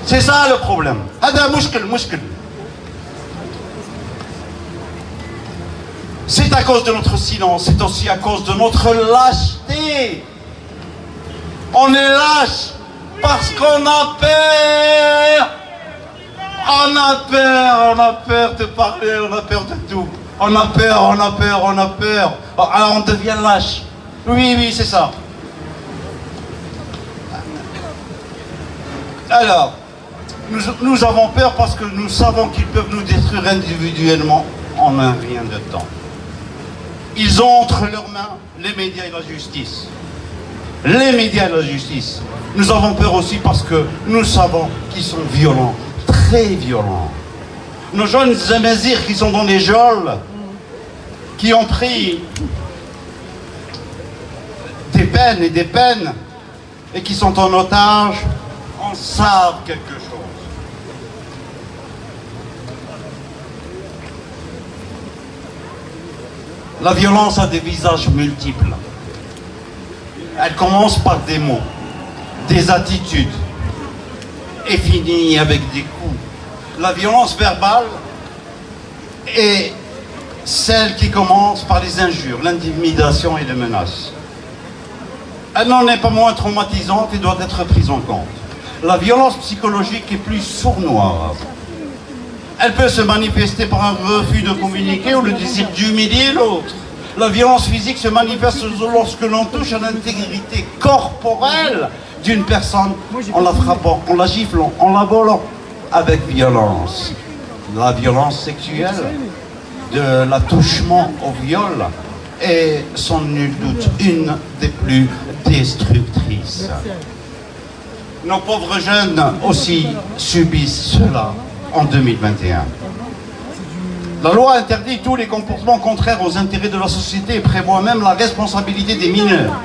C'est ça le problème. Hada mushkil. C'est à cause de notre silence, c'est aussi à cause de notre lâcheté. On est lâche parce qu'on a peur. On a peur de parler, on a peur de tout. On a peur. Alors on devient lâche. Oui, c'est ça. Alors, nous avons peur parce que nous savons qu'ils peuvent nous détruire individuellement en un rien de temps. Ils ont entre leurs mains les médias et la justice. Les médias et la justice. Nous avons peur aussi parce que nous savons qu'ils sont violents, très violents. Nos jeunes Amazirs qui sont dans les geôles, qui ont pris des peines et des peines, et qui sont en otage, en savent quelque chose. La violence a des visages multiples. Elle commence par des mots, des attitudes, et finit avec des coups. La violence verbale est celle qui commence par les injures, l'intimidation et les menaces. Elle n'en est pas moins traumatisante et doit être prise en compte. La violence psychologique est plus sournoise. Elle peut se manifester par un refus de communiquer ou le désir d'humilier l'autre. La violence physique se manifeste lorsque l'on touche à l'intégrité corporelle d'une personne en la frappant, en la giflant, en la volant, avec violence. La violence sexuelle, de l'attouchement au viol, est sans nul doute une des plus destructrices. Nos pauvres jeunes aussi subissent cela en 2021. La loi interdit tous les comportements contraires aux intérêts de la société et prévoit même la responsabilité des mineurs.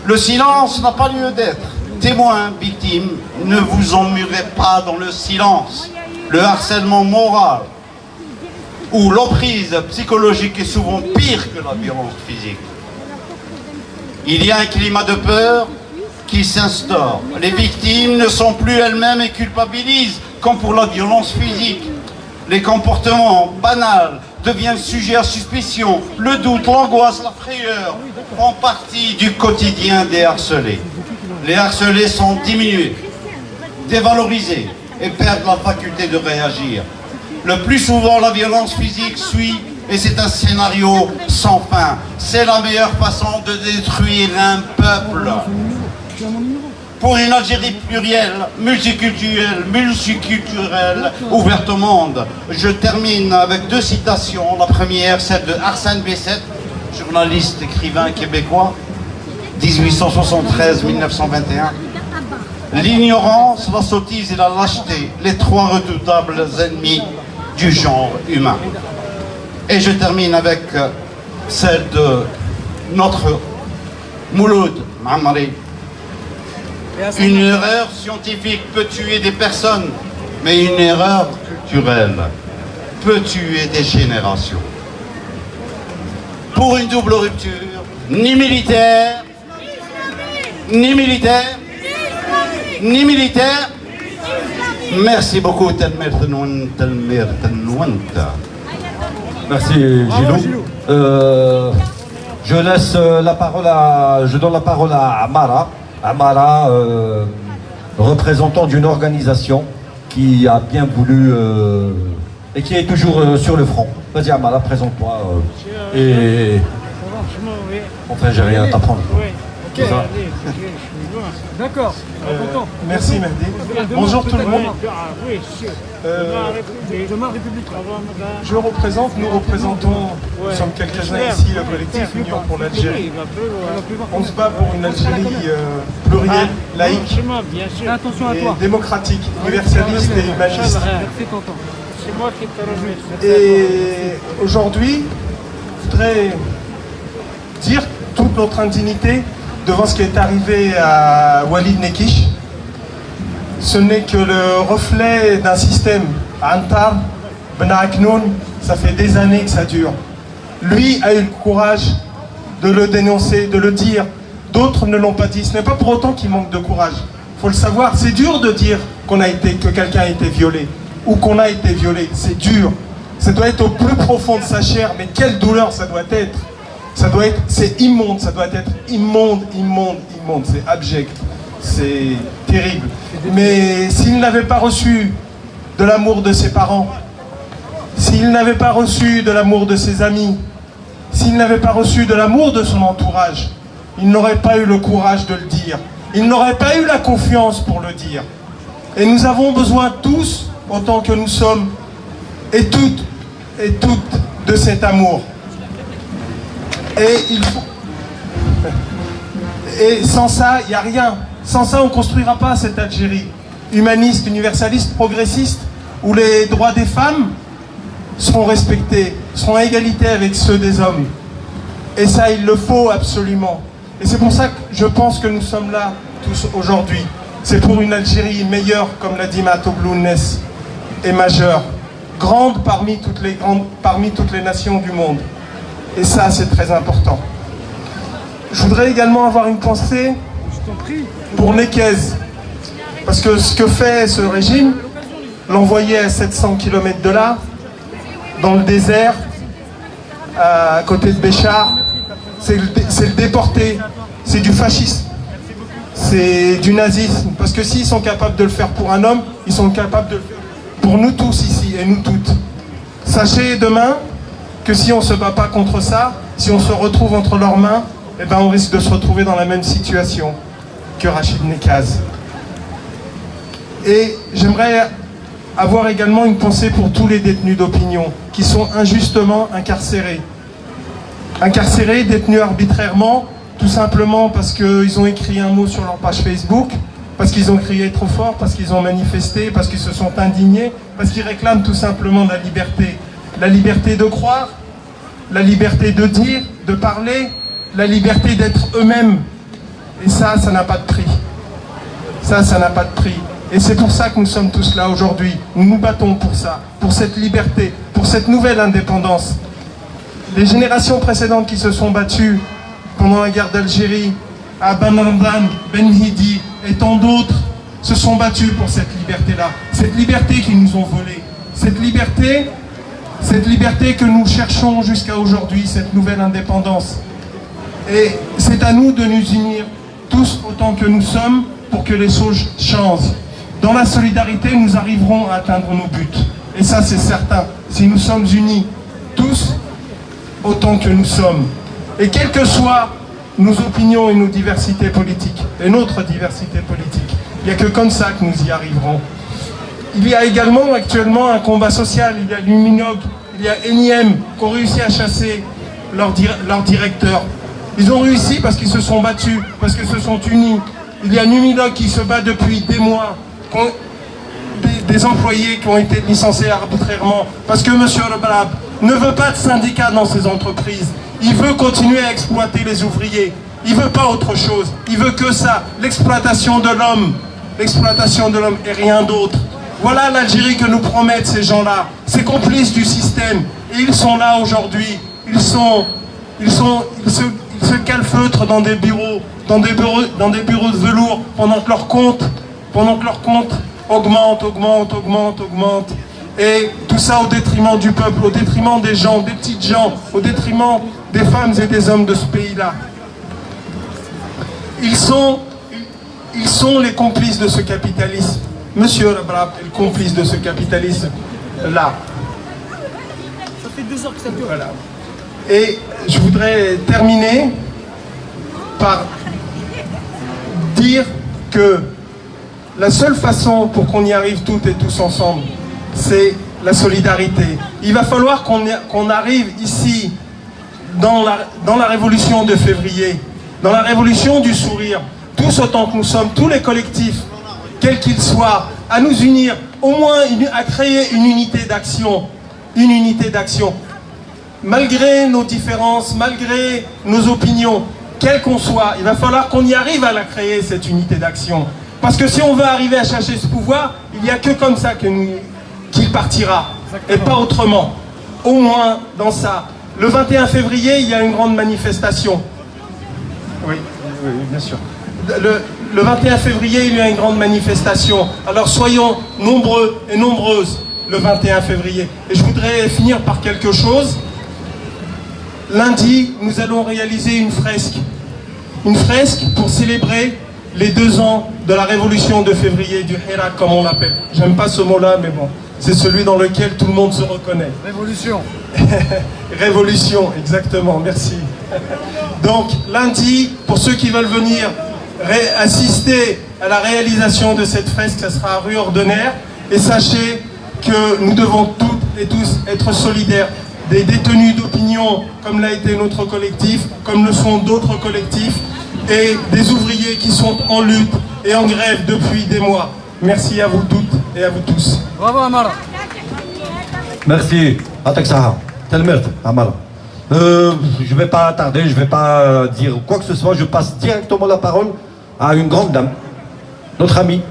Le silence n'a pas lieu d'être. Témoins, victimes, ne vous emmurez pas dans le silence. Le harcèlement moral ou l'emprise psychologique est souvent pire que la violence physique. Il y a un climat de peur qui s'instaure. Les victimes ne sont plus elles-mêmes et culpabilisent, comme pour la violence physique. Les comportements banals deviennent sujets à suspicion. Le doute, l'angoisse, la frayeur font partie du quotidien des harcelés. Les harcelés sont diminués, dévalorisés et perdent la faculté de réagir. Le plus souvent, la violence physique suit et c'est un scénario sans fin. C'est la meilleure façon de détruire un peuple. Pour une Algérie plurielle, multiculturelle, ouverte au monde, je termine avec deux citations. La première, celle de Arsène Besset, journaliste, écrivain québécois, 1873-1921. L'ignorance, la sottise et la lâcheté, les trois redoutables ennemis du genre humain. Et je termine avec celle de notre Mouloud Maamri. Une erreur scientifique peut tuer des personnes, mais une erreur culturelle peut tuer des générations. Pour une double rupture, ni militaire, ni militaire, ni militaire. Merci beaucoup, Telmer Tenouan, Telmer Tenouanta. Merci Gilou. Je donne la parole à Amara. Amara, représentant d'une organisation qui a bien voulu et qui est toujours sur le front. Vas-y Amara, présente-toi. Et enfin, j'ai rien à t'apprendre. D'accord, content. Merci Mehdi. Bonjour tout le monde. Nous représentons, nous sommes quelques-uns ici, le collectif Union pour l'Algérie. On se bat pour une Algérie plurielle, laïque, et démocratique, universaliste et humaniste. Et aujourd'hui, je voudrais dire toute notre indignité devant ce qui est arrivé à Walid Nekish. Ce n'est que le reflet d'un système. Antar, Ben Aknoun, ça fait des années que ça dure. Lui a eu le courage de le dénoncer, de le dire. D'autres ne l'ont pas dit. Ce n'est pas pour autant qu'il manque de courage. Il faut le savoir, c'est dur de dire que quelqu'un a été violé ou qu'on a été violé. C'est dur. Ça doit être au plus profond de sa chair, mais quelle douleur ça doit être. C'est immonde, ça doit être immonde, c'est abject, c'est terrible. Mais s'il n'avait pas reçu de l'amour de ses parents, s'il n'avait pas reçu de l'amour de ses amis, s'il n'avait pas reçu de l'amour de son entourage, il n'aurait pas eu le courage de le dire. Il n'aurait pas eu la confiance pour le dire. Et nous avons besoin tous, autant que nous sommes, et toutes, de cet amour. Et sans ça, il n'y a rien. Sans ça, on ne construira pas cette Algérie humaniste, universaliste, progressiste, où les droits des femmes seront respectés, seront à égalité avec ceux des hommes. Et ça, il le faut absolument. Et c'est pour ça que je pense que nous sommes là tous aujourd'hui. C'est pour une Algérie meilleure, comme l'a dit Matoglou Ness, et majeure, grande parmi toutes les nations du monde. Et ça, c'est très important. Je voudrais également avoir une pensée pour Nekez. Parce que ce que fait ce régime, l'envoyer à 700 km de là, dans le désert, à côté de Béchar, c'est le déporter. C'est du fascisme. C'est du nazisme. Parce que s'ils sont capables de le faire pour un homme, ils sont capables de le faire pour nous tous ici et nous toutes. Sachez demain que si on ne se bat pas contre ça, si on se retrouve entre leurs mains, eh ben on risque de se retrouver dans la même situation que Rachid Nekaz. Et j'aimerais avoir également une pensée pour tous les détenus d'opinion qui sont injustement incarcérés. Incarcérés, détenus arbitrairement, tout simplement parce qu'ils ont écrit un mot sur leur page Facebook, parce qu'ils ont crié trop fort, parce qu'ils ont manifesté, parce qu'ils se sont indignés, parce qu'ils réclament tout simplement la liberté. La liberté de croire, la liberté de dire, de parler, la liberté d'être eux-mêmes. Et ça n'a pas de prix. Ça n'a pas de prix. Et c'est pour ça que nous sommes tous là aujourd'hui. Nous nous battons pour ça, pour cette liberté, pour cette nouvelle indépendance. Les générations précédentes qui se sont battues pendant la guerre d'Algérie, à Ben Ramadan, Ben Hidi et tant d'autres, se sont battus pour cette liberté-là. Cette liberté qu'ils nous ont volée. Cette liberté que nous cherchons jusqu'à aujourd'hui, cette nouvelle indépendance. Et c'est à nous de nous unir tous autant que nous sommes pour que les choses changent. Dans la solidarité, nous arriverons à atteindre nos buts. Et ça, c'est certain. Si nous sommes unis, tous, autant que nous sommes. Et quelles que soient nos opinions et nos diversités politiques, et notre diversité politique, il n'y a que comme ça que nous y arriverons. Il y a également actuellement un combat social. Il y a Luminog, il y a Eniem qui ont réussi à chasser leur directeur. Ils ont réussi parce qu'ils se sont battus, parce qu'ils se sont unis. Il y a Luminog qui se bat depuis des mois, des employés qui ont été licenciés arbitrairement, parce que M. Rebrab ne veut pas de syndicats dans ses entreprises. Il veut continuer à exploiter les ouvriers. Il ne veut pas autre chose. Il veut que ça, l'exploitation de l'homme. L'exploitation de l'homme et rien d'autre. Voilà l'Algérie que nous promettent ces gens-là, ces complices du système. Et ils sont là aujourd'hui. Ils se calfeutrent dans des bureaux, dans des bureaux de velours, pendant que leur compte augmente. Et tout ça au détriment du peuple, au détriment des gens, des petites gens, au détriment des femmes et des hommes de ce pays-là. Ils sont les complices de ce capitalisme. Monsieur Rebrab est le complice de ce capitalisme-là. Ça fait 2 heures que ça dure. Voilà. Et je voudrais terminer par dire que la seule façon pour qu'on y arrive toutes et tous ensemble, c'est la solidarité. Il va falloir qu'on arrive ici, dans la révolution de février, dans la révolution du sourire, tous autant que nous sommes, tous les collectifs, quels qu'ils soient, à nous unir, au moins à créer une unité d'action. Une unité d'action. Malgré nos différences, malgré nos opinions, quelles qu'on soit, il va falloir qu'on y arrive à la créer, cette unité d'action. Parce que si on veut arriver à chercher ce pouvoir, il n'y a que comme ça qu'il partira. Exactement. Et pas autrement. Au moins dans ça. Le 21 février, il y a une grande manifestation. Oui, bien sûr. Le 21 février, il y a une grande manifestation. Alors soyons nombreux et nombreuses le 21 février. Et je voudrais finir par quelque chose. Lundi, nous allons réaliser une fresque. Une fresque pour célébrer les 2 ans de la révolution de février, du Hirak comme on l'appelle. J'aime pas ce mot-là, mais bon, c'est celui dans lequel tout le monde se reconnaît. Révolution. Révolution, exactement, merci. Donc, lundi, pour ceux qui veulent venir assister à la réalisation de cette fresque, ça sera à rue Ordonnaire. Et sachez que nous devons toutes et tous être solidaires des détenus d'opinion, comme l'a été notre collectif, comme le sont d'autres collectifs, et des ouvriers qui sont en lutte et en grève depuis des mois. Merci à vous toutes et à vous tous. Bravo Amara. Merci. Ataksaha. Telmert, Amara. Je ne vais pas tarder, je ne vais pas dire quoi que ce soit. Je passe directement la parole à une grande dame, notre amie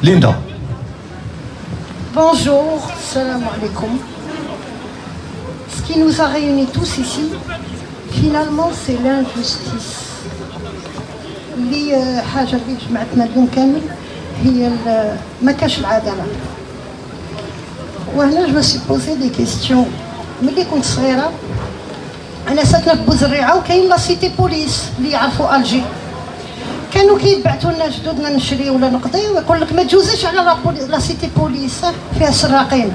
Linda. Bonjour, salam alaikum. Ce qui nous a réunis tous ici, finalement, c'est l'injustice. اللي حاجة اللي جمعتنا اليوم كامل هي ما كاش العدالة. وهنا جو سي بوزي دي كيستيون. ملي كنت صغيرة أنا ساكنة في بوزريعة وكاين لا سيتي بوليس اللي يعرفوا ألجي. كانوا كيبعثوا لنا جدودنا نشري ولا نقضي ويقول لك ما تجوزيش على لا سيتي بوليس فيها سراقين.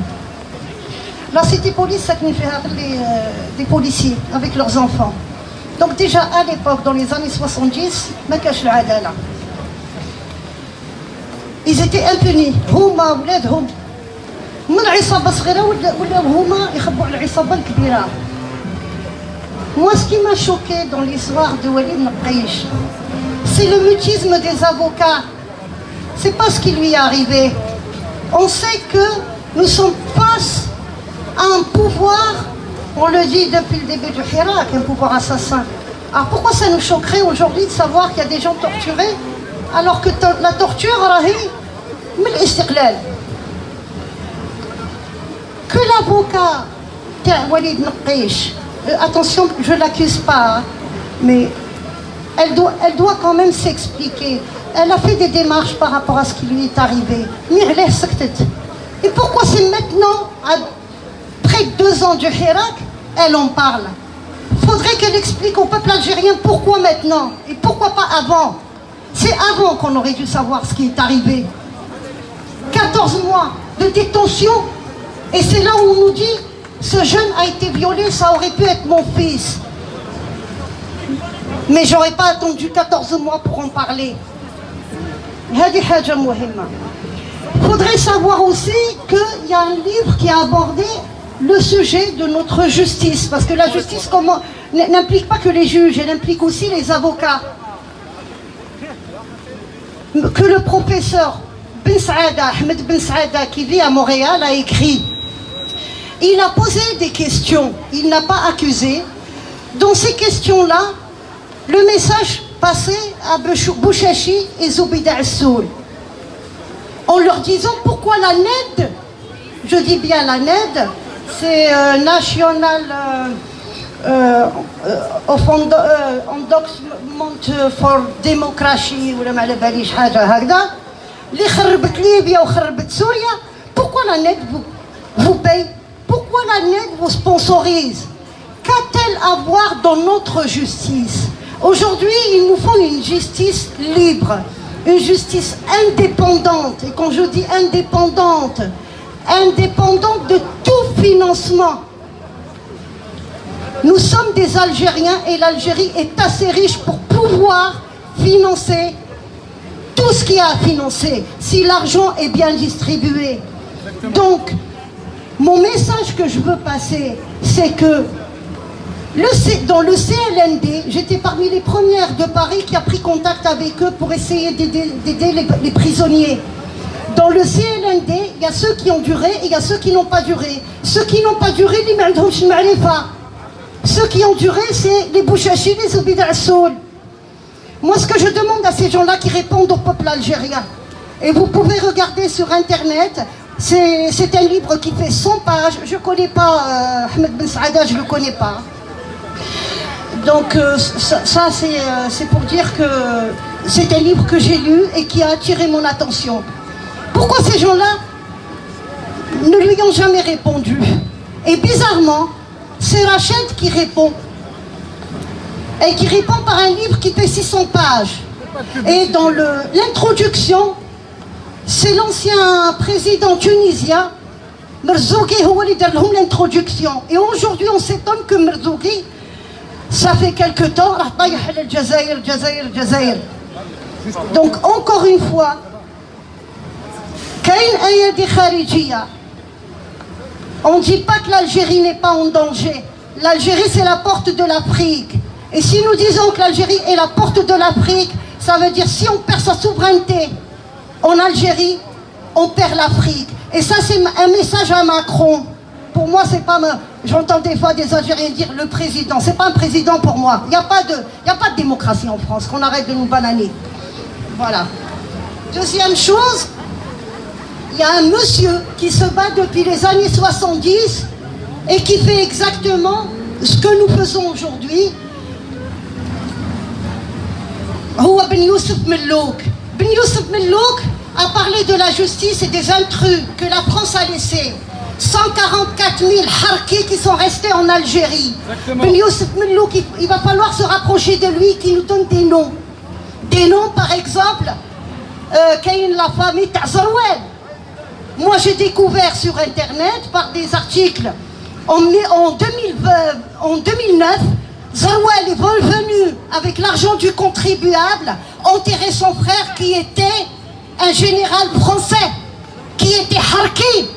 لا سيتي بوليس ساكنين فيها دي بوليسيي avec leurs enfants. Donc déjà à l'époque, dans les années 70, ما كاش العدالة. Ils étaient impunis. هما ولادهم من عصابة صغيرة ولا هما يخبوا على العصابة الكبيرة. Moi, ce qui m'a choqué dans l'histoire de Walid Naqaish, c'est le mutisme des avocats. C'est pas ce qui lui est arrivé. On sait que nous sommes face à un pouvoir, on le dit depuis le début du Hirak, un pouvoir assassin. Alors pourquoi ça nous choquerait aujourd'hui de savoir qu'il y a des gens torturés alors que la torture, que l'avocat Walid Naqaish, attention, je ne l'accuse pas, hein, mais elle doit quand même s'expliquer. Elle a fait des démarches par rapport à ce qui lui est arrivé. Et pourquoi c'est maintenant, après 2 ans du Hirak, elle en parle? Il faudrait qu'elle explique au peuple algérien pourquoi maintenant et pourquoi pas avant. C'est avant qu'on aurait dû savoir ce qui est arrivé. 14 mois de détention, et c'est là où on nous dit ce jeune a été violé, ça aurait pu être mon fils. Mais j'aurais pas attendu 14 mois pour en parler. Il faudrait savoir aussi qu'il y a un livre qui a abordé le sujet de notre justice, parce que la justice n'implique pas que les juges, elle implique aussi les avocats. Que le professeur Ben Saada, Ahmed Ben Saada, qui vit à Montréal, a écrit. Il a posé des questions, il n'a pas accusé. Dans ces questions-là, le message passait à Bouchachi et Zoubida Assoul, en leur disant pourquoi la NED, je dis bien la NED, c'est National Endowment for Democracy, ولا ما على باليش حاجة هكذا, اللي خربت ليبيا وخربت سوريا. Pourquoi la NED vous paye? Pourquoi la NED vous sponsorise? Qu'a-t-elle à voir dans notre justice? Aujourd'hui, il nous faut une justice libre, une justice indépendante. Et quand je dis indépendante, indépendante de tout financement. Nous sommes des Algériens et l'Algérie est assez riche pour pouvoir financer tout ce qu'il y a à financer, si l'argent est bien distribué. Donc, mon message que je veux passer, c'est que dans le CLND, j'étais parmi les premières de Paris qui a pris contact avec eux pour essayer d'aider les prisonniers. Dans le CLND, il y a ceux qui ont duré et il y a ceux qui n'ont pas duré. Ceux qui n'ont pas duré, les m'adhomش المعرفة. Ceux qui ont duré, c'est les Bouchachi, les Zoubida Assoul. Moi, ce que je demande à ces gens-là qui répondent au peuple algérien, et vous pouvez regarder sur Internet, c'est un livre qui fait 100 pages. Je ne connais pas Ahmed Ben Saada, je ne le connais pas. Donc ça c'est pour dire que c'est un livre que j'ai lu et qui a attiré mon attention. Pourquoi ces gens-là ne lui ont jamais répondu? Et bizarrement, c'est Rachid qui répond. Et qui répond par un livre qui fait 600 pages. Et dans l'introduction, c'est l'ancien président tunisien, Merzouki, qui a donné l'introduction. Et aujourd'hui, on s'étonne que Merzouki, ça fait quelque temps, donc encore une fois, on ne dit pas que l'Algérie n'est pas en danger. L'Algérie, c'est la porte de l'Afrique. Et si nous disons que l'Algérie est la porte de l'Afrique, ça veut dire si on perd sa souveraineté en Algérie, on perd l'Afrique. Et ça, c'est un message à Macron. Pour moi, c'est pas... J'entends des fois des Algériens dire le président. C'est pas un président pour moi. Il n'y a pas de démocratie en France. Qu'on arrête de nous bananer. Voilà. Deuxième chose, il y a un monsieur qui se bat depuis les années 70 et qui fait exactement ce que nous faisons aujourd'hui. Ben Youssef Mellouk. Ben Youssef Mellouk a parlé de la justice et des intrus que la France a laissés. 144 000 harkis qui sont restés en Algérie. Ben Youssef Mellouk, il va falloir se rapprocher de lui, qui nous donne des noms. Des noms, par exemple, la famille Tazarouel. Moi, j'ai découvert sur Internet, par des articles, en 2009, Zarouel est revenu avec l'argent du contribuable enterrer son frère qui était un général français, qui était harki.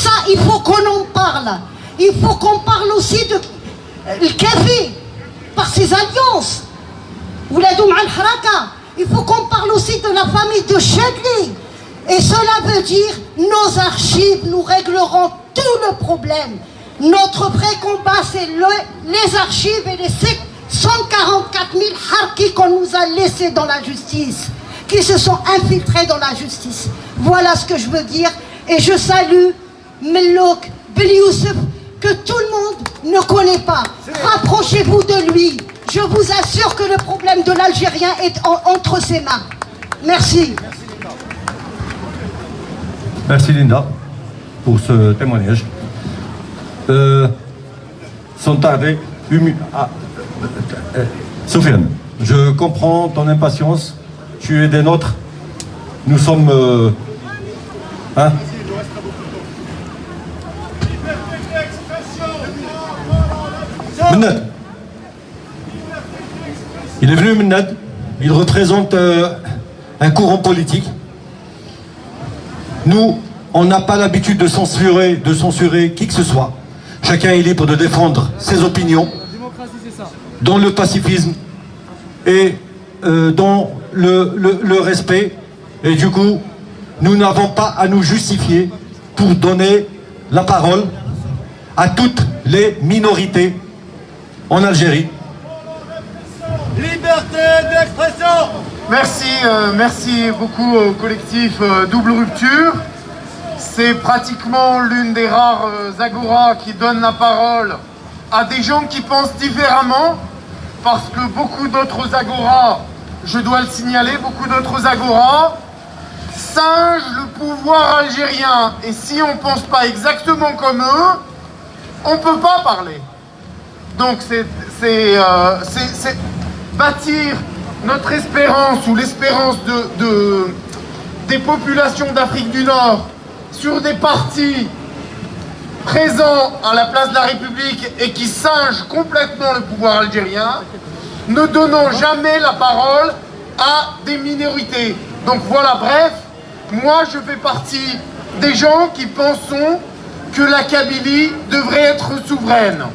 ça, il faut qu'on en parle. Il faut qu'on parle aussi de Kafi, par ses alliances. Ouladou Al Haraka. Il faut qu'on parle aussi de la famille de Chadli. Et cela veut dire, nos archives, nous réglerons tout le problème. Notre vrai combat, c'est les archives et les 144 000 harkis qu'on nous a laissés dans la justice, qui se sont infiltrés dans la justice. Voilà ce que je veux dire. Et je salue Mellouk Ben Youssef, que tout le monde ne connaît pas. Rapprochez-vous de lui. Je vous assure que le problème de l'Algérien est entre ses mains. Merci. Merci Linda pour ce témoignage. Soufiane, je comprends ton impatience. Tu es des nôtres. Nous sommes... Mennad. Il est venu, Mennad. Il représente un courant politique. Nous, on n'a pas l'habitude de censurer qui que ce soit. Chacun est libre de défendre ses opinions dans le pacifisme et dans le respect. Et du coup, nous n'avons pas à nous justifier pour donner la parole à toutes les minorités en Algérie. Liberté d'expression. Merci beaucoup au collectif Double Rupture. C'est pratiquement l'une des rares agoras qui donne la parole à des gens qui pensent différemment, parce que beaucoup d'autres agoras, je dois le signaler, beaucoup d'autres agoras singent le pouvoir algérien. Et si on ne pense pas exactement comme eux, on ne peut pas parler. Donc c'est bâtir notre espérance ou l'espérance des populations d'Afrique du Nord sur des partis présents à la place de la République et qui singent complètement le pouvoir algérien, ne donnant jamais la parole à des minorités. Donc voilà, bref, moi je fais partie des gens qui pensent que la Kabylie devrait être souveraine.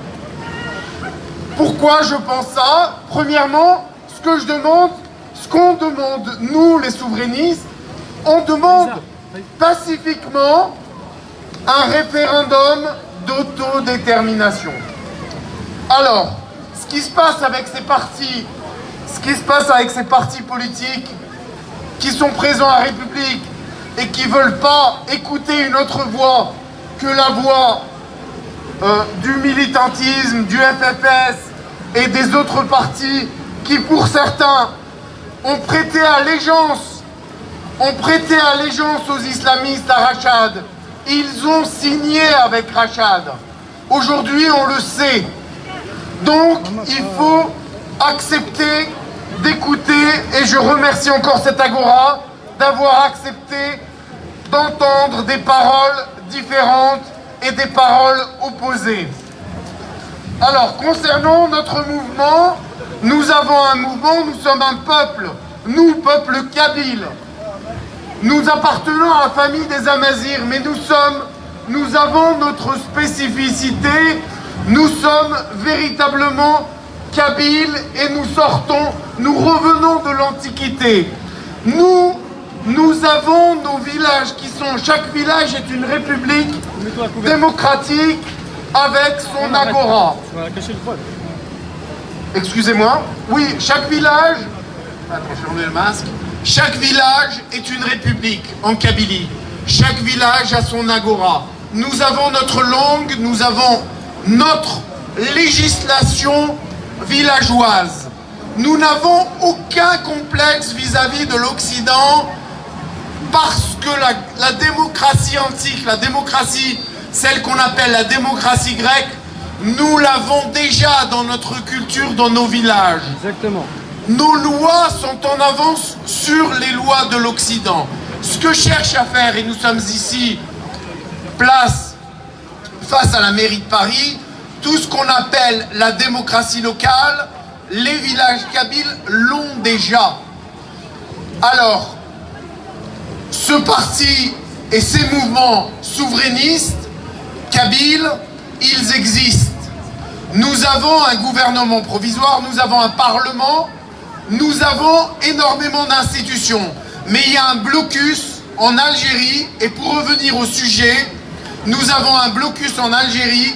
Pourquoi je pense ça? Premièrement, ce qu'on demande, nous les souverainistes, on demande pacifiquement un référendum d'autodétermination. Alors, ce qui se passe avec ces partis politiques qui sont présents à la République et qui ne veulent pas écouter une autre voix que la voix du militantisme, du FFS et des autres partis qui, pour certains, ont prêté allégeance aux islamistes, à Rachad. Ils ont signé avec Rachad. Aujourd'hui, on le sait. Donc, il faut accepter d'écouter, et je remercie encore cette agora d'avoir accepté d'entendre des paroles différentes et des paroles opposées. Alors, concernant notre mouvement, nous avons un mouvement, nous sommes un peuple, nous, peuple kabyle. Nous appartenons à la famille des Amazirs, mais nous avons notre spécificité, nous sommes véritablement kabyles et nous revenons de l'Antiquité. Nous avons nos villages chaque village est une république démocratique avec son agora. Excusez-moi. Oui, chaque village... Attention, on met le masque. Chaque village est une république en Kabylie. Chaque village a son agora. Nous avons notre langue, nous avons notre législation villageoise. Nous n'avons aucun complexe vis-à-vis de l'Occident parce que la démocratie antique, la démocratie, celle qu'on appelle la démocratie grecque, nous l'avons déjà dans notre culture, dans nos villages. Exactement. Nos lois sont en avance sur les lois de l'Occident. Ce que cherche à faire, et nous sommes ici, face à la mairie de Paris, tout ce qu'on appelle la démocratie locale, les villages kabyles l'ont déjà. Alors, ce parti et ces mouvements souverainistes Kabyles, ils existent. Nous avons un gouvernement provisoire, nous avons un parlement, nous avons énormément d'institutions. Mais il y a un blocus en Algérie, et pour revenir au sujet, nous avons un blocus en Algérie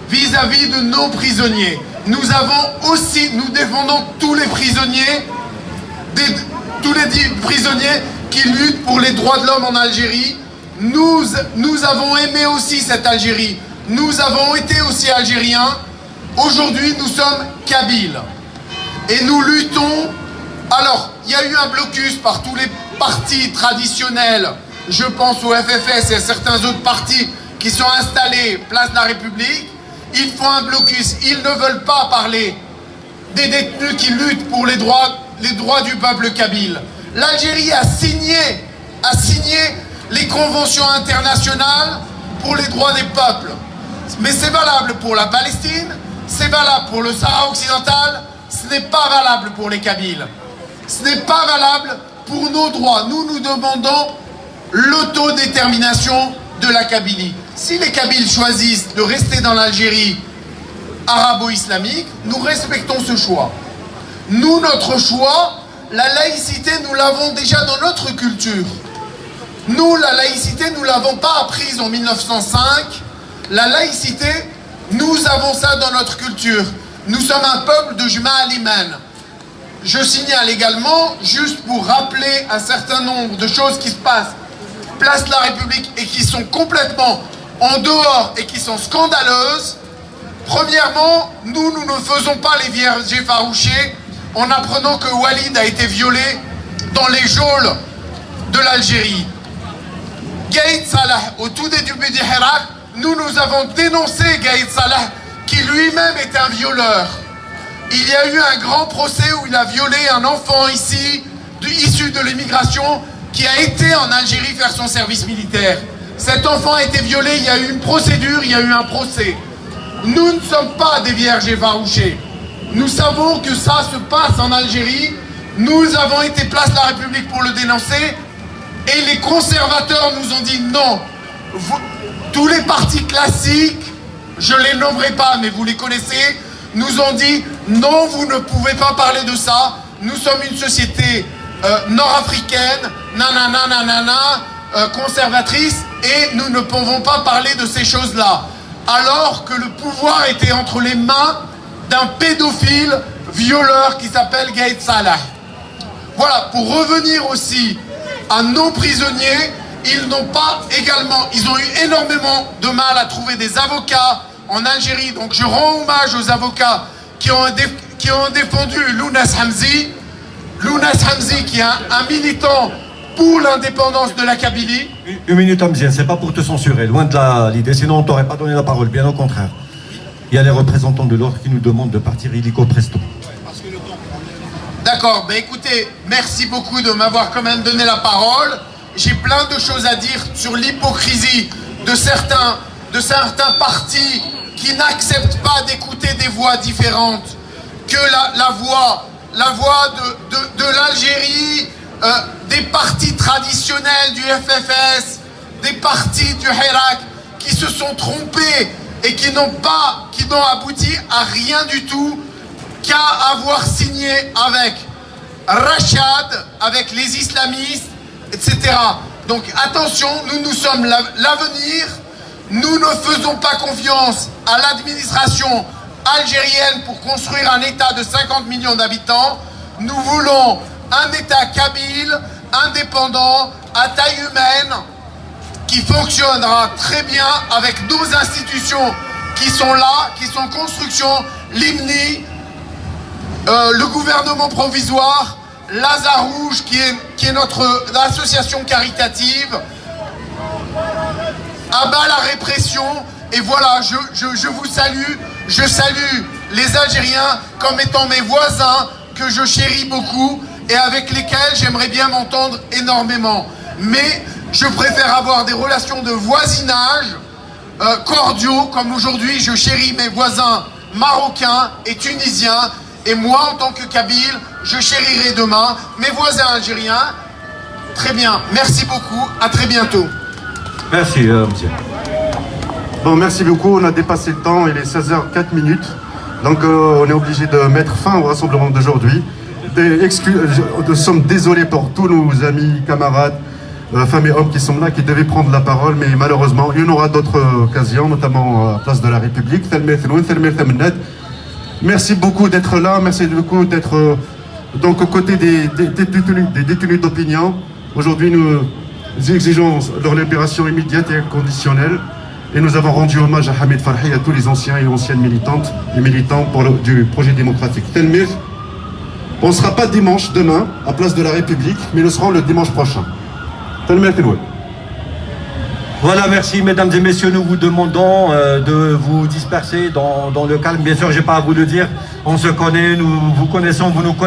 vis-à-vis de nos prisonniers. Nous avons aussi, nous défendons tous les prisonniers, tous les prisonniers qui luttent pour les droits de l'homme en Algérie. Nous avons aimé aussi cette Algérie. Nous avons été aussi algériens. Aujourd'hui, nous sommes kabyles. Et nous luttons. Alors, il y a eu un blocus par tous les partis traditionnels. Je pense au FFS et à certains autres partis qui sont installés place de la République. Ils font un blocus. Ils ne veulent pas parler des détenus qui luttent pour les droits du peuple kabyle. L'Algérie a signé les conventions internationales pour les droits des peuples. Mais c'est valable pour la Palestine, c'est valable pour le Sahara occidental, ce n'est pas valable pour les Kabyles. Ce n'est pas valable pour nos droits. Nous demandons l'autodétermination de la Kabylie. Si les Kabyles choisissent de rester dans l'Algérie arabo-islamique, nous respectons ce choix. Nous, notre choix, la laïcité, nous l'avons déjà dans notre culture. Nous, la laïcité, nous ne l'avons pas apprise en 1905. La laïcité, nous avons ça dans notre culture. Nous sommes un peuple de Juma al-Iman. Je signale également, juste pour rappeler un certain nombre de choses qui se passent place de la République et qui sont complètement en dehors et qui sont scandaleuses. Premièrement, nous ne faisons pas les vierges effarouchées en apprenant que Walid a été violé dans les geôles de l'Algérie. Gaïd Salah, au tout début du Hirak, nous avons dénoncé Gaïd Salah, qui lui-même est un violeur. Il y a eu un grand procès où il a violé un enfant ici, issu de l'immigration, qui a été en Algérie faire son service militaire. Cet enfant a été violé, il y a eu une procédure, il y a eu un procès. Nous ne sommes pas des vierges effarouchées. Nous savons que ça se passe en Algérie. Nous avons été place de la République pour le dénoncer. Et les conservateurs nous ont dit non. Tous les partis classiques, je ne les nommerai pas, mais vous les connaissez, nous ont dit non, vous ne pouvez pas parler de ça. Nous sommes une société nord-africaine, conservatrice, et nous ne pouvons pas parler de ces choses-là. Alors que le pouvoir était entre les mains d'un pédophile violeur qui s'appelle Gaïd Salah. Voilà, pour revenir aussi à nos prisonniers, ils ont eu énormément de mal à trouver des avocats en Algérie. Donc je rends hommage aux avocats qui ont défendu Lounas Hamzi. Lounas Hamzi qui est un militant pour l'indépendance de la Kabylie. Une minute, Hamzi, c'est pas pour te censurer, loin de l'idée, sinon on t'aurait pas donné la parole, bien au contraire. Il y a les représentants de l'ordre qui nous demandent de partir illico presto. D'accord, ben écoutez, merci beaucoup de m'avoir quand même donné la parole. J'ai plein de choses à dire sur l'hypocrisie de certains partis qui n'acceptent pas d'écouter des voix différentes que la voix de l'Algérie, des partis traditionnels du FFS, des partis du Hirak qui se sont trompés et qui n'ont abouti à rien du tout qu'à avoir signé avec Rachad, avec les islamistes, etc. Donc attention, nous sommes l'avenir. Nous ne faisons pas confiance à l'administration algérienne pour construire un État de 50 millions d'habitants. Nous voulons un État kabyle, indépendant, à taille humaine, qui fonctionnera très bien avec nos institutions qui sont là, qui sont en construction, l'IMNI, le gouvernement provisoire, Lazare Rouge, qui est notre association caritative, abat la répression. Et voilà, je vous salue, je salue les Algériens comme étant mes voisins que je chéris beaucoup et avec lesquels j'aimerais bien m'entendre énormément. Mais je préfère avoir des relations de voisinage cordiaux, comme aujourd'hui je chéris mes voisins marocains et tunisiens. Et moi, en tant que Kabyle, je chérirai demain mes voisins algériens. Très bien, merci beaucoup, à très bientôt. Merci, monsieur. Bon, merci beaucoup. On a dépassé le temps. Il est 16h04 minutes. Donc, on est obligé de mettre fin au rassemblement d'aujourd'hui. Nous sommes désolés pour tous nos amis, camarades, femmes et hommes qui sont là, qui devaient prendre la parole, mais malheureusement, il y en aura d'autres occasions, notamment à Place de la République. Merci beaucoup d'être là. Merci beaucoup d'être donc aux côtés des détenus d'opinion. Aujourd'hui, nous exigeons leur libération immédiate et inconditionnelle. Et nous avons rendu hommage à Hamid Farhi et à tous les anciens et anciennes militantes et militants du projet démocratique. On ne sera pas dimanche demain à Place de la République, mais nous serons le dimanche prochain. Voilà, merci mesdames et messieurs, nous vous demandons de vous disperser dans le calme. Bien sûr, je n'ai pas à vous le dire, on se connaît, nous vous connaissons, vous nous connaissez.